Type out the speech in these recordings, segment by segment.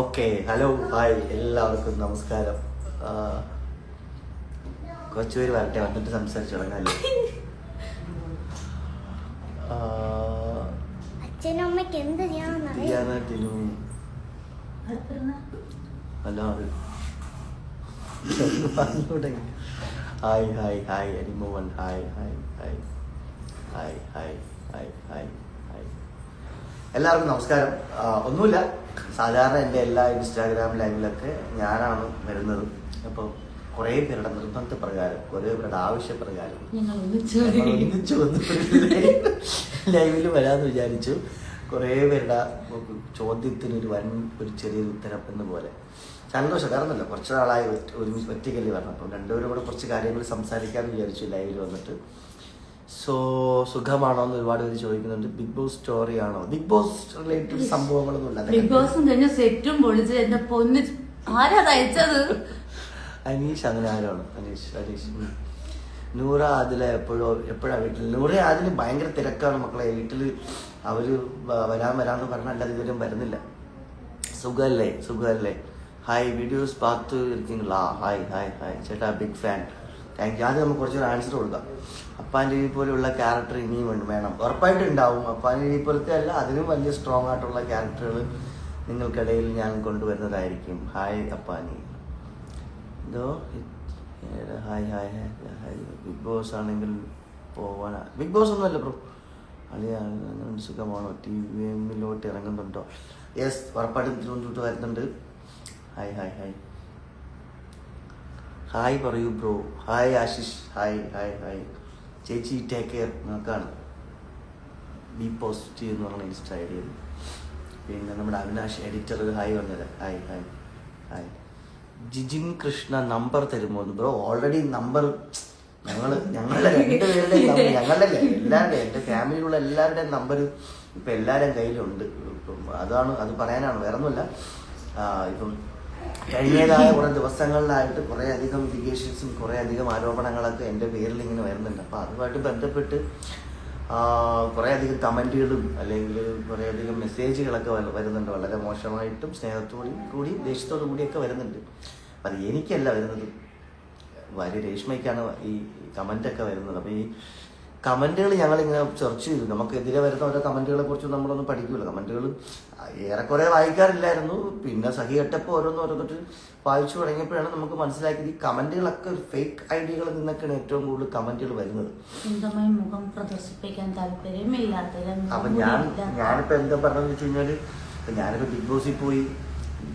Okay, hello, hi, എല്ലാവർക്കും നമസ്കാരം. കുറച്ചുപേര് വരട്ടെ, വന്നിട്ട് സംസാരിച്ചു തുടങ്ങാല്ലേ. അച്ഛനമ്മക്ക് എന്ത് ചെയ്യാനായിരുന്നു? Hi hi hi Animon, hi hi hi hi hi hi hi hi. എല്ലാവർക്കും നമസ്കാരം. ഒന്നുമില്ല, സാധാരണ എൻ്റെ എല്ലാ ഇൻസ്റ്റാഗ്രാം ലൈവിലൊക്കെ ഞാനാണ് വരുന്നത്. അപ്പം കുറേ പേരുടെ നിർബന്ധപ്രകാരം, കുറേ പേരുടെ ആവശ്യപ്രകാരം ഒന്നിച്ചു വന്ന് ലൈവിൽ വരാമെന്ന് വിചാരിച്ചു. കുറേ പേരുടെ ചോദ്യത്തിന് ഒരു ചെറിയൊരു ഉത്തരം എന്ന പോലെ സന്തോഷം. കാരണമല്ല, കുറച്ച് നാളായി ഒറ്റയ്ക്കല്ലേ വരണം. അപ്പം രണ്ടുപേരും കൂടെ കുറച്ച് കാര്യങ്ങൾ സംസാരിക്കാമെന്ന് വിചാരിച്ചു ലൈവിൽ വന്നിട്ട്. സുഖമാണോ എന്ന് ഒരുപാട് പേര് ചോദിക്കുന്നുണ്ട്. ബിഗ് ബോസ് സ്റ്റോറി ആണോ? ബിഗ് ബോസ് റിലേറ്റഡ് സംഭവങ്ങളൊന്നും ഇല്ല. ബിഗ് ബോസും കഴിഞ്ഞ സെറ്റും പൊളിച്ച് എന്റെ പൊന്ന് ആരാ തയ്ച്ചത്? അനീഷ്. അങ്ങനെ ആരാണ്? അനീഷ്. നൂറ ആദില എപ്പോഴാ വീട്ടിൽ? നൂറ ആദില് ഭയങ്കര തിരക്കാണ് മക്കളെ വീട്ടിൽ. അവര് വരാമെന്ന് പറഞ്ഞാൽ അല്ലാതെ ഇതുവരും വരുന്നില്ല. സുഖല്ലേ? ഹായ്, വീഡിയോസ് പാത്ത് ഇരിക്കുന്നില്ല. ഹായ് ഹായ് ഹായ് ചേട്ടാ, ബിഗ് ഫാൻ, താങ്ക് യു. ആദ്യം നമുക്ക് കുറച്ചൊരു ആൻസർ കൊടുക്കാം. അപ്പാൻ്റെ ഈ പോലെയുള്ള ക്യാരക്ടർ ഇനിയും വേണം, ഉറപ്പായിട്ടും ഉണ്ടാവും. അപ്പാൻ്റെ ഈ പോലത്തെ അല്ല, അതിനും വലിയ സ്ട്രോങ് ആയിട്ടുള്ള ക്യാരക്ടറുകൾ നിങ്ങൾക്കിടയിൽ ഞാൻ കൊണ്ടുവരുന്നതായിരിക്കും. ഹായ് അപ്പാനി. എന്തോ hi hi hi. Bigg Boss ആണെങ്കിൽ പോവാനാ? ബിഗ് ബോസ് ഒന്നുമല്ല ബ്രോ. അങ്ങനെ സുഖമാണോ? TV ഇറങ്ങുന്നുണ്ടോ? യെസ്, ഉറപ്പായിട്ടും തിരുവനന്തപുരത്ത് വരുന്നുണ്ട്. ഹായ് ഹായ് ഹായ് ഹായ് പറയൂ bro. Hi Ashish. Hi hi hi ചേച്ചി, ടേക്ക് കെയർ. നിങ്ങൾക്കാണ് ബി പോസിറ്റീവ് എന്ന് പറഞ്ഞ ഇൻസ്റ്റ ഐ ഡിയിൽ. പിന്നെ നമ്മുടെ അവിനാഷ് എഡിറ്റർ ഹായ് വന്നത്. Hi hi hi. Jijin Krishna number തരുമോ? ബ്രോ, ഓൾറെഡി നമ്പർ ഞങ്ങളുടെ രണ്ടുപേരുടെയും ഞങ്ങളുടെ എല്ലാവരുടെയും, എൻ്റെ ഫാമിലിയിലുള്ള എല്ലാവരുടെയും നമ്പർ ഇപ്പം എല്ലാവരുടെയും കയ്യിലുണ്ട്. ഇപ്പം അത് പറയാനാണ്, വേറെ ഒന്നുമില്ല. ഇപ്പം കഴിഞ്ഞതായ കുറേ ദിവസങ്ങളിലായിട്ട് കുറേ അധികം ലിഗേഷൻസും കുറേ അധികം ആരോപണങ്ങളൊക്കെ എൻ്റെ പേരിൽ ഇങ്ങനെ വരുന്നുണ്ട്. അപ്പോൾ അതുമായിട്ട് ബന്ധപ്പെട്ട് കുറേ അധികം കമൻറ്റുകളും അല്ലെങ്കിൽ കുറേ അധികം മെസ്സേജുകളൊക്കെ വരുന്നുണ്ട്. വളരെ മോശമായിട്ടും സ്നേഹത്തോടും കൂടി ദേഷ്യത്തോടു കൂടിയൊക്കെ വരുന്നുണ്ട്. അപ്പം അത് എനിക്കല്ല വരുന്നത്, രേഷ്മയ്ക്കാണ് ഈ കമൻ്റൊക്കെ വരുന്നത്. അപ്പോൾ ഈ കമൻറ്റുകൾ ഞങ്ങളിങ്ങനെ സെർച്ച് ചെയ്തു. നമുക്കെതിരെ വരുന്ന ഓരോ കമൻറ്റുകളെ കുറിച്ച് നമ്മളൊന്നും പഠിക്കില്ല. കമൻറ്റുകൾ ഏറെക്കുറെ വായിക്കാറില്ലായിരുന്നു. പിന്നെ സഹി കെട്ടപ്പോൾ ഓരോന്നിട്ട് വായിച്ചു തുടങ്ങിയപ്പോഴാണ് നമുക്ക് മനസ്സിലാക്കിയത് ഈ കമൻറ്റുകളൊക്കെ ഒരു ഫേക്ക് ഐഡിയകളിൽ നിന്നൊക്കെയാണ് ഏറ്റവും കൂടുതൽ കമൻറ്റുകൾ വരുന്നത്. മുഖം പ്രദർശിപ്പിക്കാൻ താല്പര്യമില്ലാത്ത. അപ്പം ഞാനിപ്പോൾ എന്താ പറഞ്ഞതെന്ന് വെച്ച് കഴിഞ്ഞാൽ, ഇപ്പം ഞാനിപ്പോൾ ബിഗ്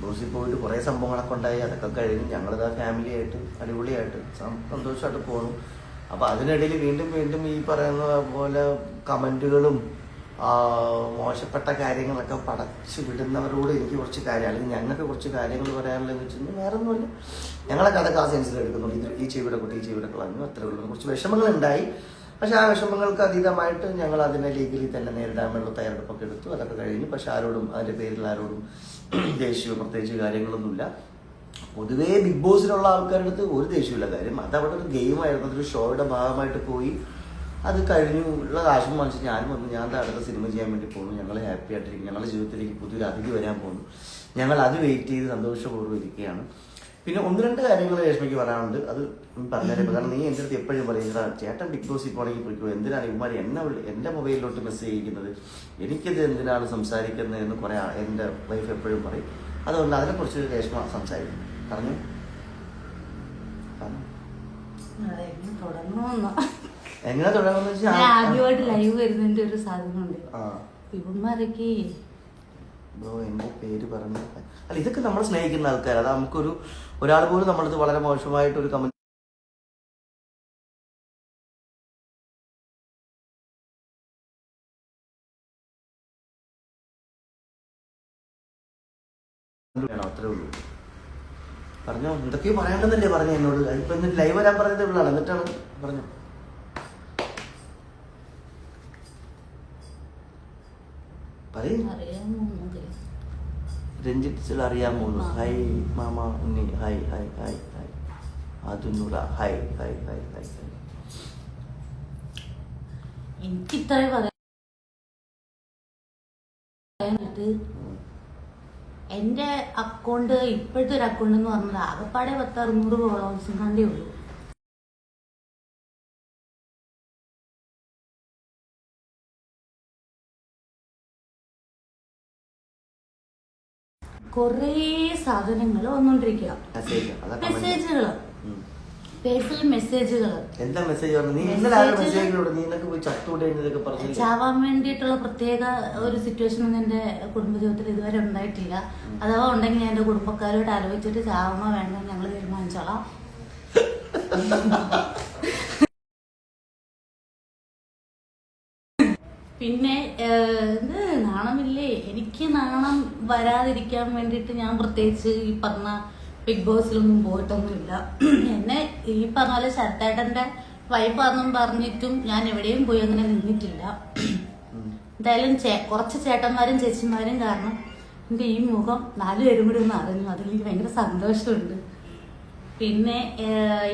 ബോസിൽ പോയിട്ട് കുറേ സംഭവങ്ങളൊക്കെ ഉണ്ടായി. അതൊക്കെ കഴിഞ്ഞ് ഞങ്ങളിതാ ഫാമിലിയായിട്ട് അടിപൊളിയായിട്ട് സന്തോഷമായിട്ട് പോകുന്നു. അപ്പോൾ അതിനിടയിൽ വീണ്ടും ഈ പറയുന്ന പോലെ കമൻറ്റുകളും മോശപ്പെട്ട കാര്യങ്ങളൊക്കെ പടച്ചു വിടുന്നവരോട് എനിക്ക് കുറച്ച് കാര്യം, അല്ലെങ്കിൽ ഞങ്ങൾക്ക് കുറച്ച് കാര്യങ്ങൾ പറയാനുള്ളതെന്ന് വെച്ചാൽ വേറെ ഒന്നുമില്ല. ഞങ്ങളൊക്കെ അതൊക്കെ ആ സെൻസിൽ എടുക്കുന്നുണ്ട്. ഈ ചെവിയുടെ കുട്ടി, ഈ ചെവിയുടെ കളഞ്ഞു, അത്രേ ഉള്ളൂ. കുറച്ച് വിഷമങ്ങളുണ്ടായി. പക്ഷെ ആ വിഷമങ്ങൾക്ക് അതീതമായിട്ട് ഞങ്ങൾ അതിനെ ലീഗലി തന്നെ നേരിടാനുള്ള തയ്യാറെടുപ്പൊക്കെ എടുത്തു. അതൊക്കെ കഴിഞ്ഞു. പക്ഷെ അതിൻ്റെ പേരിൽ ആരോടും ദേഷ്യമോ പ്രത്യേകിച്ച് കാര്യങ്ങളൊന്നുമില്ല. പൊതുവേ ബിഗ് ബോസിലുള്ള ആൾക്കാരുടെ അടുത്ത് ഒരു ദേഷ്യമില്ല. കാര്യം അതവിടെ ഒരു ഗെയിമായിരുന്നു, അതൊരു ഷോയുടെ ഭാഗമായിട്ട് പോയി. അത് കഴിഞ്ഞു ഉള്ള കാശും മനസ്സിൽ ഞാനും വന്നു. ഞാൻ അടുത്ത സിനിമ ചെയ്യാൻ വേണ്ടി പോകുന്നു. ഞങ്ങൾ ഹാപ്പി ആയിട്ടിരിക്കും. ഞങ്ങളുടെ ജീവിതത്തിലേക്ക് പുതിയൊരു അതിഥി വരാൻ പോകുന്നു. ഞങ്ങൾ അത് വെയിറ്റ് ചെയ്ത് സന്തോഷപൂർവ്വം ഇരിക്കുകയാണ്. പിന്നെ ഒന്ന് രണ്ട് കാര്യങ്ങൾ രേഷ്മയ്ക്ക് പറയാനുണ്ട്. അത് പറഞ്ഞുതരാം. കാരണം നീ എൻ്റെ അടുത്ത് എപ്പോഴും പറയുക, ചേട്ടൻ ബിഗ് ബോസിൽ പോകണമെങ്കിൽ പോയിക്കോ, എന്തിനാണ് ഇവന്മാർ എൻ്റെ മൊബൈലിലോട്ട് മെസ്സേജ് ചെയ്യുന്നത്, എനിക്കത് എന്തിനാണ് സംസാരിക്കുന്നത് എന്ന് കുറേ എൻ്റെ വൈഫ് എപ്പോഴും പറയും. അതുകൊണ്ട് അതിനെക്കുറിച്ച് രേഷ്മ സംസാരിക്കും. പറഞ്ഞു എങ്ങനെ തുടങ്ങുന്ന വെച്ചാൽ ആദ്യമായിട്ട് ലൈവ് വരുന്നതിന്റെ ഒരു സാധനമുണ്ട്. ഇവന്മാരൊക്കെ ബ്രോ എൻ്റെ പേര് പറഞ്ഞു. അല്ല, ഇതൊക്കെ നമ്മൾ സ്നേഹിക്കുന്ന ആൾക്കാർ. അത് ഒരാൾ പോലും നമ്മളത് വളരെ മോശമായിട്ടൊരു കമന്റ് അത്രേ ഉള്ളൂ. പറഞ്ഞോ, എന്തൊക്കെയോ പറയാണ്ടെന്നല്ലേ പറഞ്ഞു എന്നോട്. ഇപ്പൊ എന്നിട്ട് ലൈവ് വരാൻ പറഞ്ഞത് ഇവിടെയാണ്. എന്നിട്ടാണ് പറഞ്ഞു. രഞ്ജിത്ത് അറിയാമോ? ഹായ് മാമ Unni. Hi hi hi hi. അതുന്നൂറ hi hi hi hi hi. എനിക്ക് ഇത്രയും പറയാനായിട്ട് എന്റെ അക്കൗണ്ട് ഇപ്പോഴത്തെ ഒരു അക്കൗണ്ട് എന്ന് പറഞ്ഞത് ആകെപ്പാടെ 600 ഫോളോവേഴ്സും കണ്ടേ ഉള്ളൂ. കൊറേ സാധനങ്ങൾ വന്നോണ്ടിരിക്കുക, മെസ്സേജുകള്, പേഴ്സണൽ മെസ്സേജുകള്. എന്താ മെസ്സേജ്? ചാവാൻ വേണ്ടിയിട്ടുള്ള പ്രത്യേക ഒരു സിറ്റുവേഷൻ ഒന്നും എന്റെ കുടുംബജീവിതത്തിൽ ഇതുവരെ ഉണ്ടായിട്ടില്ല. അഥവാ ഉണ്ടെങ്കിൽ ഞാൻ എന്റെ കുടുംബക്കാരോട് ആലോചിച്ചിട്ട് ചാവണോ വേണ്ടോ ഞങ്ങൾ തീരുമാനിച്ചോളാം. പിന്നെ നാണമില്ലേ, എനിക്ക് നാണം വരാതിരിക്കാൻ വേണ്ടിയിട്ട് ഞാൻ പ്രത്യേകിച്ച് ഈ പറഞ്ഞ ബിഗ് ബോസിലൊന്നും പോയിട്ടൊന്നുമില്ല. എന്നെ ഈ പറഞ്ഞ പോലെ ശരത്തേട്ടന്റെ വൈഫാന്നും പറഞ്ഞിട്ടും ഞാൻ എവിടെയും പോയി അങ്ങനെ നിന്നിട്ടില്ല. എന്തായാലും കുറച്ച് ചേട്ടന്മാരും ചേച്ചിമാരും കാരണം എന്റെ ഈ മുഖം 4 പേരും കൂടി ഒന്ന് അറിഞ്ഞു. അതിലെനിക്ക് ഭയങ്കര സന്തോഷമുണ്ട്. പിന്നെ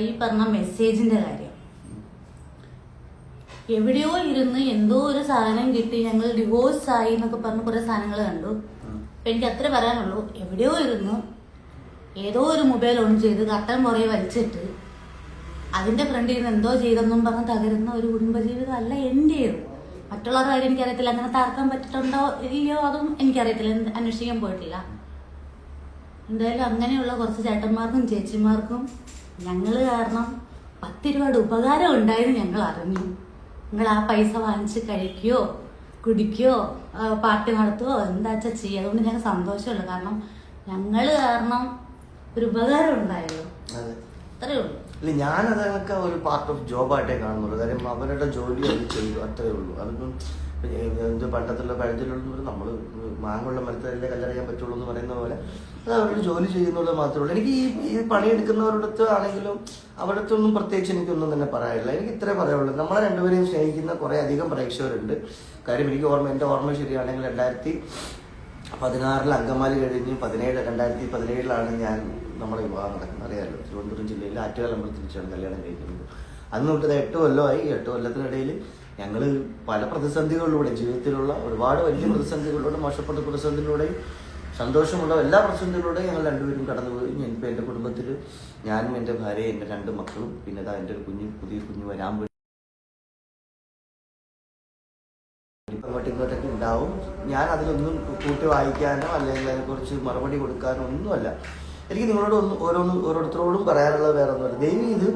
ഈ പറഞ്ഞ മെസ്സേജിന്റെ കാര്യം, എവിടെയോ ഇരുന്ന് എന്തോ ഒരു സാധനം കിട്ടി ഞങ്ങൾ ഡിവോഴ്സ് ആയി എന്നൊക്കെ പറഞ്ഞ് കുറെ സാധനങ്ങൾ കണ്ടു. അപ്പൊ എനിക്ക് അത്ര പറയാനുള്ളൂ, എവിടെയോ ഇരുന്ന് ഏതോ ഒരു മൊബൈൽ ഓൺ ചെയ്ത് കട്ടൻ പുറകെ വലിച്ചിട്ട് അതിന്റെ ഫ്രണ്ടിൽ നിന്ന് എന്തോ ചെയ്തെന്നും പറഞ്ഞ് തകരുന്ന ഒരു കുടുംബജീവിതം അല്ല എന്റേത്. മറ്റുള്ളവരുടെ കാര്യം എനിക്കറിയത്തില്ല, അങ്ങനെ തർക്കം പറ്റിയിട്ടുണ്ടോ ഇല്ലയോ അതും എനിക്കറിയത്തില്ല, അന്വേഷിക്കാൻ പോയിട്ടില്ല. എന്തായാലും അങ്ങനെയുള്ള കുറച്ച് ചേട്ടന്മാർക്കും ചേച്ചിമാർക്കും ഞങ്ങൾ കാരണം 10 രൂപയുടെ ഉപകാരം ഉണ്ടായെന്ന് ഞങ്ങൾ അറിഞ്ഞു. നിങ്ങൾ ആ പൈസ വാങ്ങിച്ച് കഴിക്കുകയോ കുടിക്കുകയോ പാർട്ടി നടത്തുകയോ എന്താ വെച്ചാൽ ചെയ്യുക. അതുകൊണ്ട് ഞങ്ങൾക്ക് സന്തോഷമുള്ളൂ, കാരണം ഞങ്ങൾ കാരണം ഒരു ഉപകാരം ഉണ്ടായല്ലോ, അത്രേ ഉള്ളൂ. ഇല്ല, ഞാനതൊക്കെ ഒരു പാർട്ട് ഓഫ് ജോബായിട്ടേ കാണുന്നുള്ളൂ. കാര്യം അവരുടെ ജോലി അത് ചെയ്തു, അത്രേ ഉള്ളൂ. അതൊന്നും എന്ത് പണ്ടത്തുള്ള പഴഞ്ചൊല്ലുള്ള നമ്മൾ മാങ്ങുള്ള മരത്തിലല്ലേ കല്ലറിയാൻ പറ്റുള്ളൂ എന്ന് പറയുന്ന പോലെ അത് അവരുടെ ജോലി ചെയ്യുന്നുള്ളത് മാത്രമേ ഉള്ളൂ. എനിക്ക് ഈ പണിയെടുക്കുന്നവരുടെ ആണെങ്കിലും അവരുടെ അടുത്തൊന്നും പ്രത്യേകിച്ച് എനിക്കൊന്നും തന്നെ പറയാനില്ല. എനിക്ക് ഇത്രേ പറയുള്ളൂ, നമ്മളെ രണ്ടുപേരെയും സ്നേഹിക്കുന്ന കുറേ അധികം പ്രേക്ഷകരുണ്ട്. കാര്യം എനിക്ക് എൻ്റെ ഓർമ്മ ശരിയാണെങ്കിൽ 2016 അങ്കമാലി കഴിഞ്ഞ് 2017 ഞാൻ നമ്മുടെ വിവാഹം നടക്കുന്നത്. അറിയാമല്ലോ, തിരുവനന്തപുരം ജില്ലയിൽ ആറ്റുകാൽ അമ്പലത്തിൽ വെച്ചാണ് കല്യാണം കഴിക്കുന്നത്. അന്ന് തൊട്ടത് 8 കൊല്ലമായി. 8 കൊല്ലത്തിനിടയിൽ ഞങ്ങൾ പല പ്രതിസന്ധികളിലൂടെ, ജീവിതത്തിലുള്ള ഒരുപാട് വലിയ പ്രതിസന്ധികളിലൂടെ, മോശപ്പെട്ട പ്രതിസന്ധികളിലൂടെയും സന്തോഷമുള്ള എല്ലാ പ്രതിസന്ധികളിലൂടെയും ഞങ്ങൾ രണ്ടുപേരും കടന്നുപോയി. ഇപ്പം എൻ്റെ കുടുംബത്തിൽ ഞാനും എൻ്റെ ഭാര്യയും എൻ്റെ 2 മക്കളും പിന്നെ എൻ്റെ ഒരു പുതിയ കുഞ്ഞ് വരാൻ വേണ്ടി ഇങ്ങോട്ടൊക്കെ ഉണ്ടാവും. ഞാൻ അതിലൊന്നും കൂട്ടി വായിക്കാനോ അല്ലെങ്കിൽ അതിനെക്കുറിച്ച് മറുപടി കൊടുക്കാനോ ഒന്നുമല്ല. എനിക്ക് നിങ്ങളോട് ഓരോരുത്തരോടും പറയാനുള്ളത് വേറെ ഒന്നുമല്ല. ദൈവം ഇത്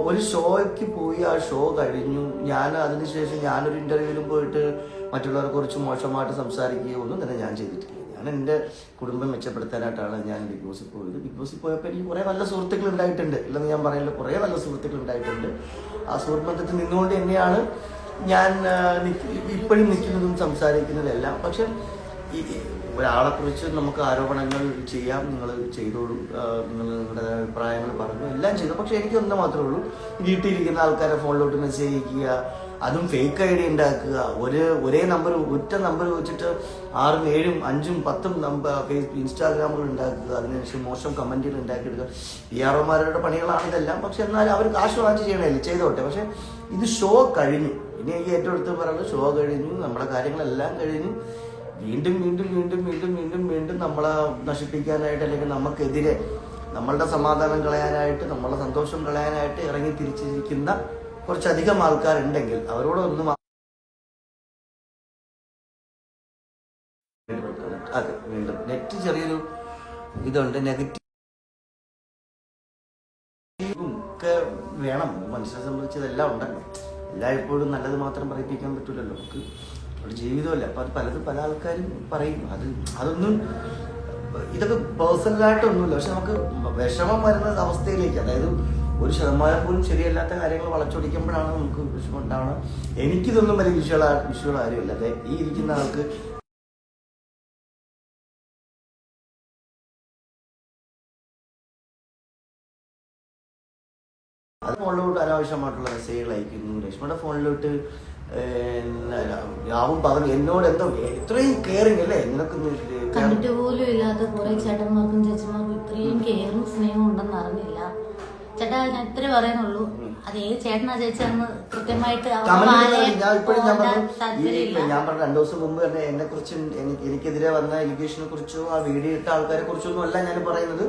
ഒരു ഷോയ്ക്ക് പോയി ആ ഷോ കഴിഞ്ഞു. ഞാൻ അതിനുശേഷം ഞാനൊരു ഇന്റർവ്യൂവിലും പോയിട്ട് മറ്റുള്ളവരെ കുറിച്ച് മോശമായിട്ട് സംസാരിക്കുകയോ ഒന്നും തന്നെ ഞാൻ ചെയ്തിട്ടില്ല. ഞാൻ എൻ്റെ കുടുംബം മെച്ചപ്പെടുത്താനായിട്ടാണ് ഞാൻ ബിഗ് ബോസിൽ പോയത്. ബിഗ് ബോസിൽ പോയപ്പോൾ എനിക്ക് കുറേ നല്ല സുഹൃത്തുക്കൾ ഉണ്ടായിട്ടുണ്ട്, ഇല്ലെന്ന് ഞാൻ പറയില്ല, കുറേ നല്ല സുഹൃത്തുക്കൾ ഉണ്ടായിട്ടുണ്ട്. ആ സുഹൃത്ത് ബന്ധത്തിൽ നിന്നുകൊണ്ട് തന്നെയാണ് ഞാൻ ഇപ്പോഴും നിൽക്കുന്നതും സംസാരിക്കുന്നതെല്ലാം. പക്ഷെ ഒരാളെ കുറിച്ച് നമുക്ക് ആരോപണങ്ങൾ ചെയ്യാം, നിങ്ങൾ ചെയ്തോളൂ, നിങ്ങൾ നിങ്ങളുടെ അഭിപ്രായങ്ങൾ പറഞ്ഞു, എല്ലാം ചെയ്തു. പക്ഷെ എനിക്കൊന്ന് മാത്രമേ ഉള്ളൂ, വീട്ടിലിരിക്കുന്ന ആൾക്കാരെ ഫോണിലോട്ട് മെസ്സേജ് അയക്കുക, അതും ഫേക്ക് ഐ ഡി ഉണ്ടാക്കുക, ഒരേ നമ്പർ, ഒറ്റ നമ്പർ വെച്ചിട്ട് 6, 7, 5, 10 നമ്പർ ഇൻസ്റ്റാഗ്രാമുകൾ ഉണ്ടാക്കുക, അതിനുശേഷം മോശം കമന്റുകൾ ഉണ്ടാക്കിയെടുക്കുക. PR-മാരുടെ പണികളാണ് ഇതെല്ലാം. പക്ഷെ എന്നാലും അവർ കാശ് വാങ്ങിച്ച് ചെയ്യണമല്ലേ, ചെയ്തോട്ടെ. പക്ഷെ ഇത് ഷോ കഴിഞ്ഞു. ഇനി എനിക്ക് ഏറ്റവും എടുത്ത് പറയുന്നത് ഷോ കഴിഞ്ഞു, നമ്മുടെ കാര്യങ്ങളെല്ലാം കഴിഞ്ഞു. വീണ്ടും നമ്മളെ നശിപ്പിക്കാനായിട്ട് അല്ലെങ്കിൽ നമുക്കെതിരെ നമ്മളുടെ സമാധാനം കളയാനായിട്ട്, നമ്മളുടെ സന്തോഷം കളയാനായിട്ട് ഇറങ്ങി തിരിച്ചിരിക്കുന്ന കുറച്ചധികം ആൾക്കാരുണ്ടെങ്കിൽ അവരോടൊന്നും അതെ വീണ്ടും നെറ്റ് ചെറിയൊരു ഇതുണ്ട്, നെഗറ്റീവും ഒക്കെ വേണം. മനുഷ്യനെ സംബന്ധിച്ചതെല്ലാം ഉണ്ടല്ലോ. എല്ലായ്പ്പോഴും നല്ലത് മാത്രം പറയിപ്പിക്കാൻ പറ്റൂലല്ലോ, നമുക്ക് ഒരു ജീവിതമല്ല. അപ്പം അത് പല ആൾക്കാരും പറയും. അതൊന്നും ഇതൊക്കെ പേഴ്സണലായിട്ടൊന്നുമില്ല. പക്ഷെ നമുക്ക് വിഷമം വരുന്ന അവസ്ഥയിലേക്ക്, അതായത് 1% പോലും ശരിയല്ലാത്ത കാര്യങ്ങൾ വളച്ചൊടിക്കുമ്പോഴാണ് നമുക്ക് വിഷമം ഉണ്ടാവണം. എനിക്കിതൊന്നും വലിയ വിഷയമുള്ള കാര്യമില്ല. അതെ, ഈ ഇരിക്കുന്ന ആൾക്ക് അത് ഫോണിലോട്ട് അനാവശ്യമായിട്ടുള്ള മെസ്സേജുകൾ അയക്കുന്നു. രശ്മിയുടെ ഫോണിലോട്ട് രാവും പകലും എന്നോട് എന്തോ ഇത്രയും കെയറിങ് അല്ലേ, നിനക്ക് കണ്ടിട്ട് പോലും ഇല്ലാത്ത കുറെ ചേട്ടന്മാർക്കും ചേച്ചിമാർക്കും ഇത്രയും കെയറും സ്നേഹവും ഉണ്ടെന്ന് അറിഞ്ഞില്ല. ചേട്ടാ ഞാൻ ഇത്രേ പറയുന്നുള്ളൂ. അത് ഏത് ചേട്ടനാ ചേച്ചിയാന്ന് കൃത്യമായിട്ട് ഞാൻ പറഞ്ഞ 2 ദിവസം മുമ്പ് തന്നെ എന്നെ കുറിച്ച് എനിക്കെതിരെ വന്ന എലിഗേഷനെ കുറിച്ചോ ആ വീഡിയോ ഇട്ട ആൾക്കാരെ കുറിച്ചൊന്നും അല്ല ഞാൻ പറയുന്നത്.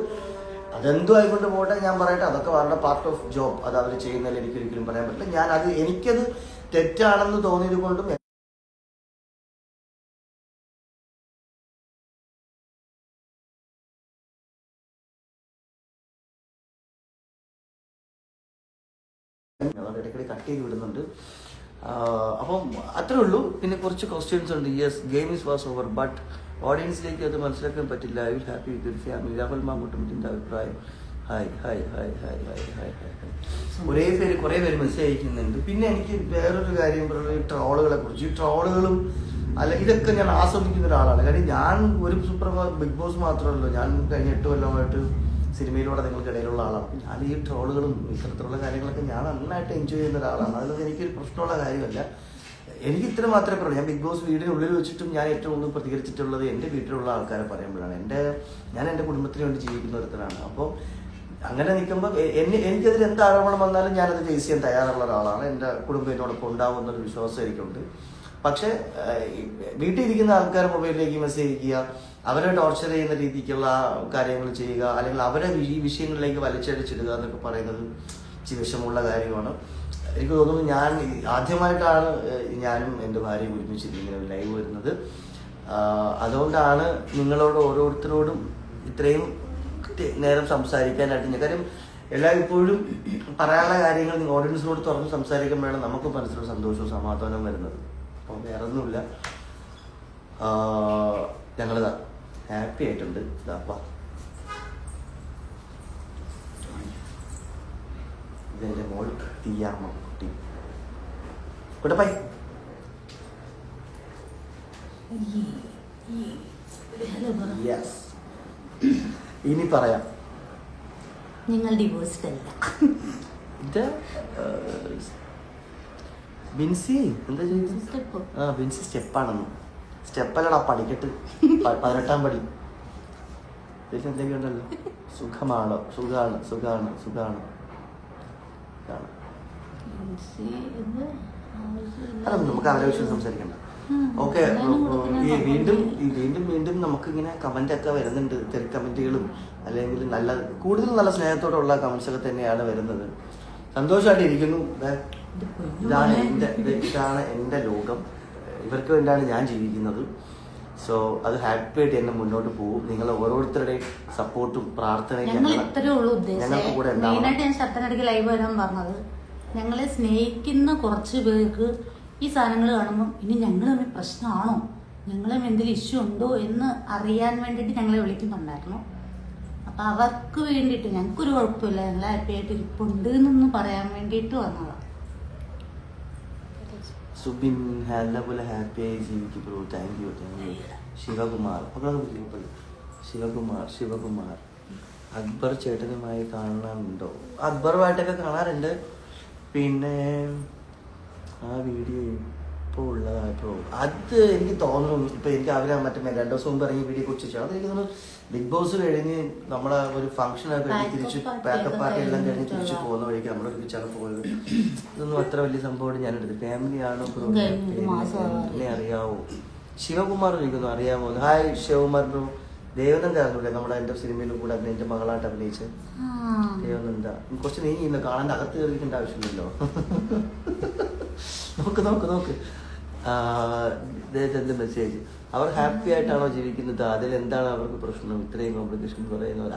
അതെന്തോ ആയിക്കൊണ്ട് പോട്ടെ, ഞാൻ പറയട്ടെ, അതൊക്കെ വളരെ പാർട്ട് ഓഫ് ജോബ്. അത് അവർ ചെയ്യുന്നതിൽ എനിക്കൊരിക്കലും പറയാൻ പറ്റില്ല. എനിക്കത് തെറ്റാണെന്ന് തോന്നിയത് കൊണ്ടും ഇടയ്ക്കിടെ കട്ട് ചെയ്ത് വിടുന്നുണ്ട്. അപ്പം അത്രേ ഉള്ളൂ. പിന്നെ കുറച്ച് ക്വസ്റ്റ്യൻസ് ഉണ്ട്. Yes, game is was over, but ഓഡിയൻസിലേക്ക് അത് മനസ്സിലാക്കാൻ പറ്റില്ല. I will happy with family. Rahul മാങ്കൂട്ടത്തിൻ്റെ അഭിപ്രായം. Hi hi hi hi hi hi hi. കുറേ പേര് മെസ്സേജ് അയക്കുന്നുണ്ട്. പിന്നെ എനിക്ക് വേറൊരു കാര്യം പറയുന്നത് ഈ ട്രോളുകളെ കുറിച്ച്. ഈ ട്രോളുകളും ഇതൊക്കെ ഞാൻ ആസ്വദിക്കുന്ന ഒരാളാണ്. കാര്യം ഞാൻ ഒരു ബിഗ് ബോസ് മാത്രമല്ലോ, ഞാൻ കഴിഞ്ഞ 8 കൊല്ലമായിട്ട് സിനിമയിലൂടെ നിങ്ങൾക്കിടയിലുള്ള ആളാണ്. ഞാൻ ഈ ട്രോളുകളും ഇത്തരത്തിലുള്ള കാര്യങ്ങളൊക്കെ ഞാൻ നന്നായിട്ട് എൻജോയ് ചെയ്യുന്ന ഒരാളാണ്. അതിലൊന്നും എനിക്കൊരു പ്രശ്നമുള്ള കാര്യമല്ല. എനിക്ക് ഇത്ര മാത്രമേ പറയൂ. ഞാൻ ബിഗ് ബോസ് വീടിനുള്ളിൽ വെച്ചിട്ടും ഞാൻ ഏറ്റവും കൂടുതൽ പ്രതികരിച്ചിട്ടുള്ളത് എൻ്റെ വീട്ടിലുള്ള ആൾക്കാരെ പറയുമ്പോഴാണ്. ഞാൻ എൻ്റെ കുടുംബത്തിന് വേണ്ടി ജീവിക്കുന്ന ഒരുത്തരാണ്. അപ്പോൾ അങ്ങനെ നിൽക്കുമ്പോൾ എനിക്കെതിരെ എന്ത് ആരോപണം വന്നാലും ഞാനത് ഫേസ് ചെയ്യാൻ തയ്യാറുള്ള ഒരാളാണ്. എൻ്റെ കുടുംബം എന്നോടൊപ്പം ഉണ്ടാവുമെന്നൊരു വിശ്വാസം എനിക്കുണ്ട്. പക്ഷേ വീട്ടിൽ ഇരിക്കുന്ന ആൾക്കാർ മൊബൈലിലേക്ക് മെസ്സേജ് അയക്കുക, അവരെ ടോർച്ചർ ചെയ്യുന്ന രീതിക്കുള്ള കാര്യങ്ങൾ ചെയ്യുക, അല്ലെങ്കിൽ അവരെ ഈ വിഷയങ്ങളിലേക്ക് വലിച്ചടിച്ചിടുക എന്നൊക്കെ പറയുന്നത് ഇച്ചിരി വിഷമമുള്ള കാര്യമാണ്. എനിക്ക് തോന്നുന്നു ഞാൻ ആദ്യമായിട്ടാണ് ഞാനും എൻ്റെ ഭാര്യയും ഒരുമിച്ചിരിക്കുന്ന ലൈവ് വരുന്നത്. അതുകൊണ്ടാണ് നിങ്ങളോട് ഓരോരുത്തരോടും ഇത്രയും നേരം സംസാരിക്കാനായിട്ട്. കാര്യം ഇപ്പോഴും പറയാനുള്ള കാര്യങ്ങൾ നിങ്ങൾ ഓഡിയൻസിനോട് തുറന്ന് സംസാരിക്കുമ്പോഴാണ് നമുക്ക് മനസ്സിലൊരു സന്തോഷവും സമാധാനവും വരുന്നത്. അപ്പം വേറെ ഒന്നുമില്ല. ഞങ്ങളിതാ ഹാപ്പി ആയിട്ടുണ്ട്. ഇതാപ്പാ ഇതെൻ്റെ മോൾ തീയാമ്മ കുട്ടി കുട്ടപ്പായി. യെസ്, ഇനി പറയാം. നിങ്ങൾ ഡിവോഴ്സ്ഡ് അല്ല. ഇത് ബിൻസി എന്താ ചെയ്യുന്നത്? ബിൻസി സ്റ്റെപ്പാണെന്ന്. സ്റ്റെപ്പല്ലടാ, പഠിക്കട്ട്. 18ാം പടി. ഇതിൽ എന്തെങ്കിലും ഉണ്ടല്ലോ. സുഖമാണോ? സുഖാണ് സുഖാണ് സുഖാണ്. അതൊന്നും നമുക്ക് അവരെ വിഷയം സംസാരിക്കണ്ട. ഓക്കെ. വീണ്ടും നമുക്കിങ്ങനെ കമന്റ് ഒക്കെ വരുന്നുണ്ട്. തെറി കമന്റുകളും അല്ലെങ്കിൽ കൂടുതൽ നല്ല സ്നേഹത്തോടുള്ള കമന്റ്സ് ഒക്കെ തന്നെയാണ് വരുന്നത്. സന്തോഷമായിട്ട് ഇരിക്കുന്നു. ഇതാണ് എൻ്റെ ലോകം. ഇവർക്ക് വേണ്ടിയാണ് ഞാൻ ജീവിക്കുന്നത്. സോ അത് ഹാപ്പി ആയിട്ട് എന്നെ മുന്നോട്ട് പോകും. നിങ്ങൾ ഓരോരുത്തരുടെയും സപ്പോർട്ടും പ്രാർത്ഥനയും ഞങ്ങൾക്ക് കൂടെ ഉണ്ടാവും. ഞാൻ ശബ്ദത്തിനിടയ്ക്ക് ലൈവ് വരാൻ പറഞ്ഞത്, ഞങ്ങളെ സ്നേഹിക്കുന്ന കുറച്ച് പേർക്ക് ഈ സാധനങ്ങൾ കാണുമ്പോൾ ഇനി ഞങ്ങൾ തമ്മിൽ പ്രശ്നമാണോ, ഞങ്ങളും എന്തെങ്കിലും ഇഷ്യൂ ഉണ്ടോ എന്ന് അറിയാൻ വേണ്ടിയിട്ട് ഞങ്ങളെ വിളിക്കുന്നുണ്ടായിരുന്നു. അപ്പം അവർക്ക് വേണ്ടിയിട്ട് ഞങ്ങൾക്കൊരു കുഴപ്പമില്ല, ഞങ്ങൾ ഹാപ്പി ആയിട്ട് ഇരിപ്പുണ്ട് എന്നൊന്ന് പറയാൻ വേണ്ടിയിട്ട് വന്നതാണ്. സുബിൻ പോലെ ഹാപ്പി ആയി ജീവിക്കും bro. Thank you. Sivakumar Akbar ചേട്ടനുമായി കാണാനുണ്ടോ? അക്ബറുമായിട്ടൊക്കെ കാണാറുണ്ട്. പിന്നെ ആ വീഡിയോ ഇപ്പോൾ ഉള്ളതായപ്പോൾ അത് എനിക്ക് തോന്നുന്നു. ഇപ്പം എനിക്ക് അവരെ മറ്റേ 2 ദിവസം മുമ്പ് ഇറങ്ങിയ വീഡിയോ കുറിച്ച് അത് എനിക്ക് തോന്നുന്നു ബിഗ് ബോസ് കഴിഞ്ഞ് നമ്മളെ ഒരു ഫംഗ്ഷനൊക്കെ കഴിഞ്ഞ് തിരിച്ച് പാക്കപ്പ് പാർട്ടി എല്ലാം കഴിഞ്ഞ് തിരിച്ച് പോകുന്ന വഴിക്ക് നമ്മളൊരുമിച്ചാണ് പോയത്. ഇതൊന്നും അത്ര വലിയ സംഭവമായിട്ട് ഞാനെടുത്ത്. ഫാമിലിയാണോ ബ്രോ? എന്നെ അറിയാവോ? ശിവകുമാർ ചോദിക്കുന്നു അറിയാമോ? Hi Shivakumar bro. ദേവനന്ദ ആയിരുന്നില്ലേ നമ്മുടെ എൻ്റെ സിനിമയിലും കൂടെ എൻ്റെ മകളായിട്ട് അഭിനയിച്ച്? ദേവനന്ദ കുറച്ച് നീ ഇന്ന് കാണാൻ്റെ അകത്ത് കയറിക്കേണ്ട ആവശ്യമില്ലല്ലോ. നോക്ക് ദേവന്റെ മെസ്സേജ്. അവർ ഹാപ്പി ആയിട്ടാണോ ജീവിക്കുന്നത്? അതിലെന്താണ് അവർക്ക് പ്രശ്നം? ഇത്രയും കോംപ്ലിക്കേഷൻ പറയുന്നവർ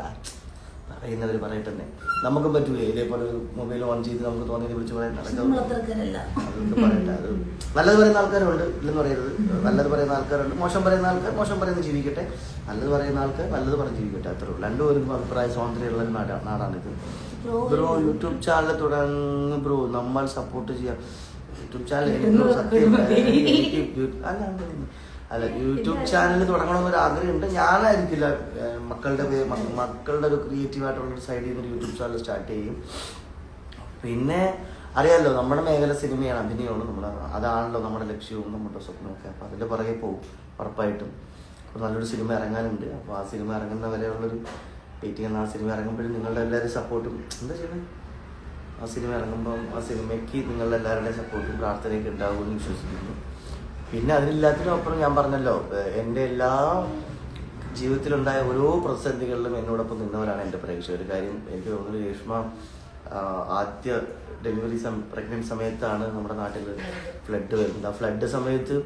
പറയട്ടെ. നമുക്കും പറ്റൂലേ ഇതേപോലെ ഒരു മൊബൈൽ ഓൺ ചെയ്ത് നമുക്ക് തോന്നിയത് വിളിച്ച് പറയാൻ? അതൊക്കെ പറയട്ടെ. അത് നല്ലത് പറയുന്ന ആൾക്കാരുണ്ട്, ഇല്ലെന്ന് പറയരുത്. നല്ലത് പറയുന്ന ആൾക്കാരുണ്ട്, മോശം പറയുന്ന ആൾക്കാർ മോശം പറയുന്നത് ജീവിക്കട്ടെ. നല്ലത് പറയുന്ന ആൾക്കാർ നല്ലത് പറഞ്ഞ് ജീവിക്കട്ടെ. അത്രേ ഉള്ളൂ. രണ്ടുപേരും അഭിപ്രായ സ്വാതന്ത്ര്യമുള്ള നാടാണിത്. ബ്രോ യൂട്യൂബ് ചാനൽ തുടങ്ങും ബ്രോ, നമ്മൾ സപ്പോർട്ട് ചെയ്യാം. യൂട്യൂബ് ചാനൽ അല്ല യൂട്യൂബ് ചാനൽ തുടങ്ങണമെന്നൊരു ആഗ്രഹമുണ്ട്. ഞാനായിരിക്കില്ല, മക്കളുടെ ഒരു ക്രിയേറ്റീവായിട്ടുള്ളൊരു സൈഡിൽ നിന്ന് യൂട്യൂബ് ചാനൽ സ്റ്റാർട്ട് ചെയ്യും. പിന്നെ അറിയാമല്ലോ നമ്മുടെ മേഖല സിനിമയാണ്, അഭിനയമാണ്. അതാണല്ലോ നമ്മുടെ ലക്ഷ്യവും നമ്മുടെ സ്വപ്നമൊക്കെ. അപ്പോൾ അതിൻ്റെ പുറകെ പോകും ഉറപ്പായിട്ടും. അപ്പോൾ നല്ലൊരു സിനിമ ഇറങ്ങാനുണ്ട്. അപ്പോൾ ആ സിനിമ ഇറങ്ങുന്ന വരെയുള്ളൊരു വെയിറ്റിംഗ്. ആ സിനിമ ഇറങ്ങുമ്പോഴും നിങ്ങളുടെ എല്ലാവരും സപ്പോർട്ടും എന്താ ചെയ്യുന്നത്? ആ സിനിമ ഇറങ്ങുമ്പം ആ സിനിമയ്ക്ക് നിങ്ങളുടെ എല്ലാവരുടെയും സപ്പോർട്ടും പ്രാർത്ഥനയൊക്കെ ഉണ്ടാകുമെന്ന് വിശ്വസിക്കുന്നു. പിന്നെ അതിനെല്ലാത്തിനും ഞാൻ പറഞ്ഞല്ലോ, എൻ്റെ എല്ലാ ജീവിതത്തിലുണ്ടായ ഓരോ പ്രതിസന്ധികളിലും എന്നോടൊപ്പം നിന്നവരാണ് എൻ്റെ പ്രേക്ഷകർ. കാര്യം എനിക്ക് തോന്നുന്നു രേഷ്മ ആദ്യ ഡെലിവറി പ്രഗ്നൻറ്റ് സമയത്താണ് നമ്മുടെ നാട്ടിൽ ഫ്ലഡ് വരുന്നത്. ആ ഫ്ലഡ് സമയത്ത്